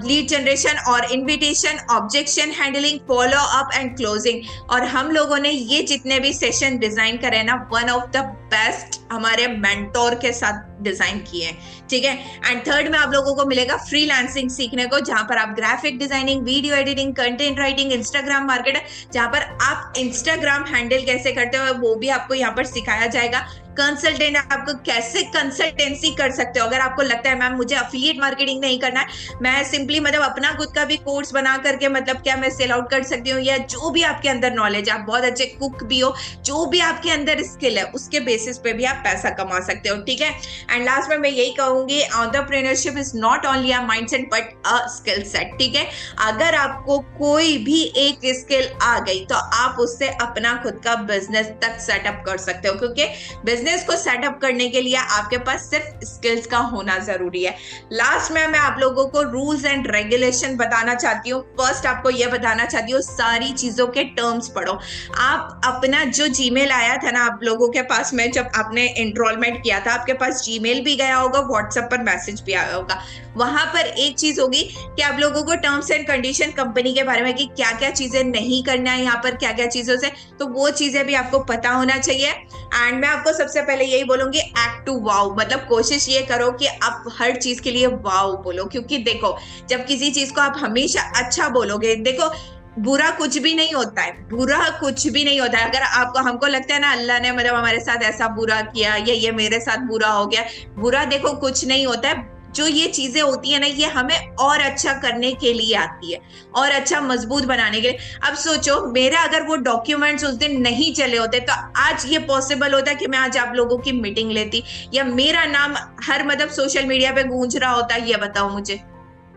lead generation और invitation, objection handling, follow up and closing. और हम लोगों ने ये जितने भी सेशन डिजाइन करे ना, वन ऑफ द बेस्ट हमारे मेंटोर के साथ डिजाइन किए हैं, ठीक है। एंड थर्ड में आप लोगों को मिलेगा फ्रीलांसिंग सीखने को, जहां पर आप graphic designing, video editing, content writing, Instagram marketer, जहां पर आप इंस्टाग्राम हैंडल कैसे करते हो वो भी आपको यहाँ पर सिखाया जाएगा। कंसल्टेंट आपको कैसे कंसल्टेंसी कर सकते हो, अगर आपको लगता है मैम मुझे अफिलिएट मार्केटिंग नहीं करना है, मैं सिंपली मतलब अपना खुद का भी कोर्स बना करके मतलब क्या मैं सेल आउट कर सकती हूँ, या जो भी आपके अंदर नॉलेज, आप बहुत अच्छे कुक भी हो, जो भी आपके अंदर स्किल है उसके बेसिस पे भी आप पैसा कमा सकते हो, ठीक है। एंड लास्ट में मैं यही कहूंगी, entrepreneurship is not only a mindset but a skill set, ठीक है। अगर आपको कोई भी एक स्किल आ गई तो आप उससे अपना खुद का बिजनेस तक सेटअप कर सकते हो, क्योंकि बिजनेस को सेटअप करने के लिए आपके पास सिर्फ स्किल्स का होना जरूरी है। लास्ट में मैं आप लोगों को रूल्स एंड रेगुलेशन बताना चाहती हूँ। फर्स्ट आपको यह बताना चाहती हूँ, सारी चीजों के टर्म्स पढ़ो। आप अपना जो जीमेल आया था ना आप लोगों के पास में, जब आपने एनरोलमेंट किया था, आपके पास जीमेल भी गया होगा, व्हाट्सएप पर मैसेज भी आया होगा। वहां पर एक चीज होगी कि आप लोगों को टर्म्स एंड कंडीशन कंपनी के बारे में कि क्या क्या चीजें नहीं करना है यहाँ पर, क्या क्या चीजों से, तो वो चीजें भी आपको पता होना चाहिए। एंड मैं आपको सबसे पहले यही बोलूंगी, एक्ट टू वाओ, मतलब कोशिश ये करो कि आप हर चीज के लिए वाओ बोलो, क्योंकि देखो जब किसी चीज को आप हमेशा अच्छा बोलोगे, देखो बुरा कुछ भी नहीं होता है, बुरा कुछ भी नहीं होता है। अगर आपको हमको लगता है ना अल्लाह ने मतलब हमारे साथ ऐसा बुरा किया, या ये मेरे साथ बुरा हो गया, बुरा देखो कुछ नहीं होता है। जो ये चीजें होती है ना, ये हमें और अच्छा करने के लिए आती है, और अच्छा मजबूत बनाने के लिए। अब सोचो मेरा अगर वो डॉक्यूमेंट्स उस दिन नहीं चले होते तो आज ये पॉसिबल होता कि मैं आज आप लोगों की मीटिंग लेती, या मेरा नाम हर मतलब सोशल मीडिया पे गूंज रहा होता, ये बताओ मुझे,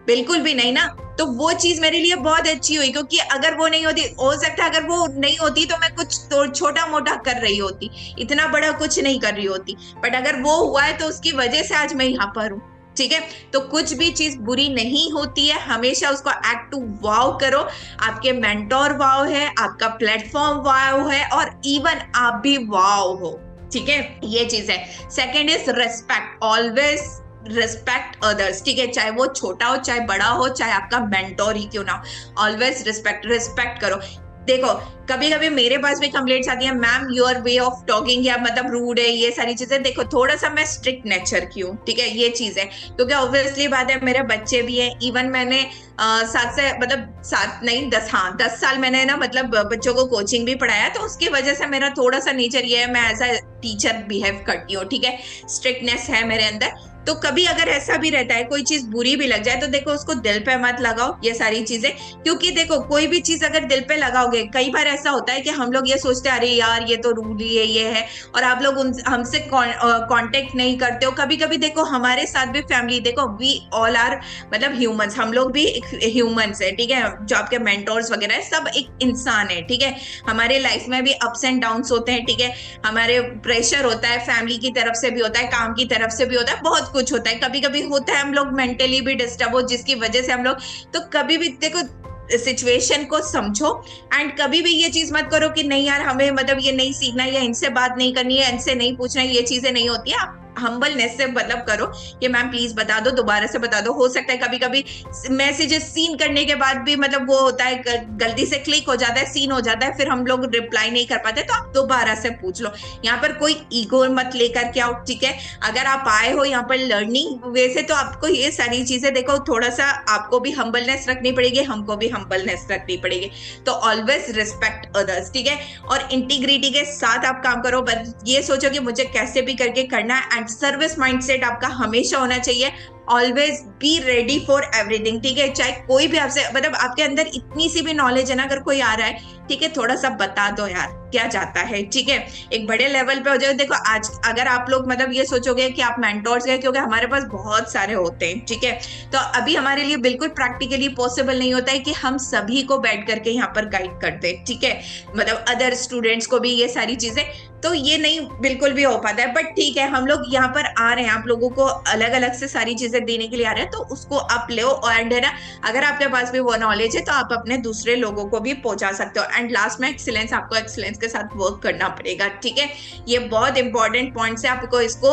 बिल्कुल भी नहीं ना। तो वो चीज मेरे लिए बहुत अच्छी हुई, क्योंकि अगर वो नहीं होती, हो सकता है अगर वो नहीं होती तो मैं कुछ तो छोटा मोटा कर रही होती, इतना बड़ा कुछ नहीं कर रही होती, बट अगर वो हुआ है तो उसकी वजह से आज मैं यहाँ पर हूँ, ठीक है। तो कुछ भी चीज बुरी नहीं होती है, हमेशा उसको एक्ट टू वाव करो। आपके मेंटोर वाव है, आपका प्लेटफॉर्म वाव है, और इवन आप भी वाव हो, ठीक है। ये चीज है। Second is respect, always respect others, ठीक है, चाहे वो छोटा हो चाहे बड़ा हो, चाहे आपका मेंटोर ही क्यों ना हो, ऑलवेज रिस्पेक्ट करो। देखो कभी कभी मेरे पास भी कंप्लेंट्स आती है, ma'am your way of talking या मतलब रूड है, ये सारी चीजें। देखो थोड़ा सा मैं स्ट्रिक्ट नेचर की हूँ, ठीक है, ये चीज है, क्योंकि ऑब्वियसली बात है मेरे बच्चे भी हैं। इवन मैंने 10 साल मैंने ना मतलब बच्चों को कोचिंग भी पढ़ाया, तो उसकी वजह से मेरा थोड़ा सा नेचर ये है, मैं एज अ टीचर बिहेव करती हूँ, ठीक है, स्ट्रिक्टनेस है मेरे अंदर। तो कभी अगर ऐसा भी रहता है कोई चीज बुरी भी लग जाए तो देखो उसको दिल पे मत लगाओ, ये सारी चीजें, क्योंकि देखो कोई भी चीज अगर दिल पे लगाओगे, कई बार ऐसा होता है कि हम लोग ये सोचते हैं अरे यार ये तो रूली है, ये है, और आप लोग हमसे कांटेक्ट नहीं करते हो। कभी कभी देखो हमारे साथ भी फैमिली, देखो वी ऑल आर मतलब ह्यूमंस, हम लोग भी ह्यूमंस है, ठीक है, जो आपके मेंटोर्स वगैरह है सब एक इंसान है, ठीक है। हमारे लाइफ में भी अप्स एंड डाउन्स होते हैं, ठीक है, हमारे प्रेशर होता है, फैमिली की तरफ से भी होता है, काम की तरफ से भी होता है, बहुत कुछ होता है। कभी कभी होता है हम लोग मेंटली भी डिस्टर्ब हो, जिसकी वजह से हम लोग, तो कभी भी देखो सिचुएशन को समझो, एंड कभी भी ये चीज मत करो कि नहीं यार हमें मतलब ये नहीं सीखना, या इनसे बात नहीं करनी है, इनसे नहीं पूछना है, ये चीजें नहीं होती है। आप हम्बलनेस से मतलब करो कि मैम प्लीज बता दो, दोबारा से बता दो। हो सकता है कभी कभी मैसेजेस सीन करने के बाद भी मतलब वो होता है गलती से क्लिक हो जाता है, सीन हो जाता है, फिर हम लोग रिप्लाई नहीं कर पाते, तो आप दोबारा से पूछ लो। यहाँ पर कोई ईगो मत लेकर के आओ, ठीक है। अगर आप आए हो यहाँ पर लर्निंग वे से, तो आपको ये सारी चीजें देखो, थोड़ा सा आपको भी हम्बलनेस रखनी पड़ेगी, हमको भी हम्बलनेस रखनी पड़ेगी। तो ऑलवेज रिस्पेक्ट अदर्स, ठीक है। और इंटीग्रिटी के साथ आप काम करो, बस ये सोचो कि मुझे कैसे भी करके करना है। एंड सर्विस माइंडसेट आपका हमेशा होना चाहिए। Always be ready for everything, ठीक है। चाहे कोई भी आपसे मतलब आपके अंदर इतनी सी भी नॉलेज है ना, अगर कोई आ रहा है, ठीक है, थोड़ा सा बता दो यार क्या जाता है, ठीक है। एक बड़े लेवल पे हो जाए। देखो आज अगर आप लोग मतलब ये सोचोगे कि आप मेंटोर्स हैं, क्योंकि हमारे पास बहुत सारे होते हैं, ठीक है, तो अभी हमारे लिए बिल्कुल प्रैक्टिकली पॉसिबल नहीं होता है कि हम सभी को बैठ करके यहाँ पर गाइड करते, ठीक है, मतलब अदर स्टूडेंट्स को भी ये सारी चीजें, तो ये नहीं बिल्कुल भी हो पाता है। बट ठीक है, हम लोग यहाँ पर आ रहे हैं, आप लोगों को अलग अलग से सारी चीजें देने के लिए आ रहे हैं, तो उसको आप लो। एंड है ना, अगर आपके पास भी वो नॉलेज है तो आप अपने दूसरे लोगों को भी पहुंचा सकते हो। एंड लास्ट में एक्सीलेंस, आपको एक्सीलेंस के साथ वर्क करना पड़ेगा, ठीक है। ये बहुत इंपॉर्टेंट पॉइंट्स है, आपको इसको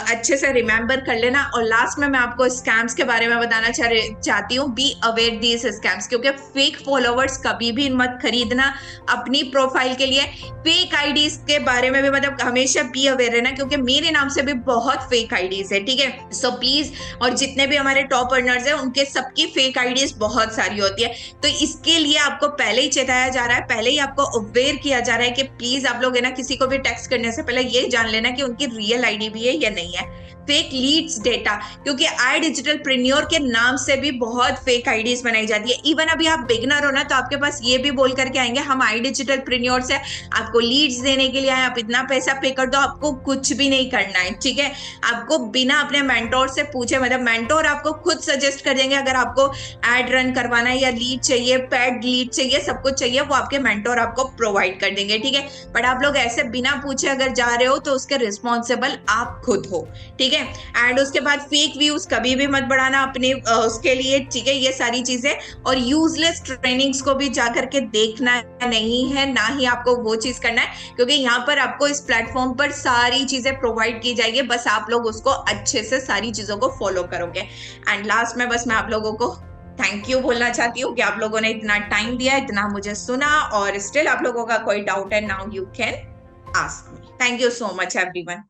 अच्छे से रिमेंबर कर लेना। और लास्ट में मैं आपको स्कैम्स के बारे में बताना चाहती हूँ। बी अवेयर दीज स्कैम्स, क्योंकि फेक फॉलोवर्स कभी भी मत खरीदना अपनी प्रोफाइल के लिए। फेक आईडीज के बारे में भी मतलब हमेशा बी अवेयर रहना, क्योंकि मेरे नाम से भी बहुत फेक आईडीज है, ठीक है। सो प्लीज, और जितने भी हमारे टॉप अर्नर्स हैं उनके सबकी फेक आईडीज बहुत सारी होती है, तो इसके लिए आपको पहले ही चेताया जा रहा है, पहले ही आपको अवेयर किया जा रहा है कि प्लीज आप लोग है ना, किसी को भी टेक्स्ट करने से पहले ये जान लेना कि उनकी रियल आईडी भी है या नहीं है। फेक लीड्स डेटा, क्योंकि आई डिजिटल प्रेन्योर के नाम से भी बहुत फेक आईडीज बनाई जाती है। इवन अभी आप बिगनर हो ना, तो आपके पास ये भी बोल करके आएंगे हम आई डिजिटल प्रेन्योर से आपको लीड्स देने के लिए आए, आप इतना पैसा पे कर दो। आपको कुछ भी नहीं करना है, ठीक है। आपको बिना अपने मेंटोर से पूछे, मतलब मेंटोर आपको खुद सजेस्ट कर देंगे। अगर आपको एड रन करवाना है या लीड चाहिए, पेड लीड चाहिए, सब कुछ चाहिए, वो आपके मेंटोर आपको प्रोवाइड कर देंगे, ठीक है। बट आप लोग ऐसे बिना पूछे अगर जा रहे हो तो उसके रिस्पॉन्सिबल आप खुद हो, ठीक है। एंड उसके बाद फेक व्यूज कभी भी मत बढ़ाना अपने उसके लिए, ठीक है, ये सारी चीजें। और यूजलेस ट्रेनिंग्स को भी जाकर के देखना नहीं है, ना ही आपको वो चीज करना है, क्योंकि यहाँ पर आपको इस प्लेटफॉर्म पर सारी चीजें प्रोवाइड की जाएगी, बस आप लोग उसको अच्छे से सारी चीजों को फॉलो करोगे। एंड लास्ट में बस मैं आप लोगों को थैंक यू बोलना चाहती हूँ कि आप लोगों ने इतना टाइम दिया, इतना मुझे सुना, और स्टिल आप लोगों का कोई डाउट है, now you can ask me. Thank you so much everyone.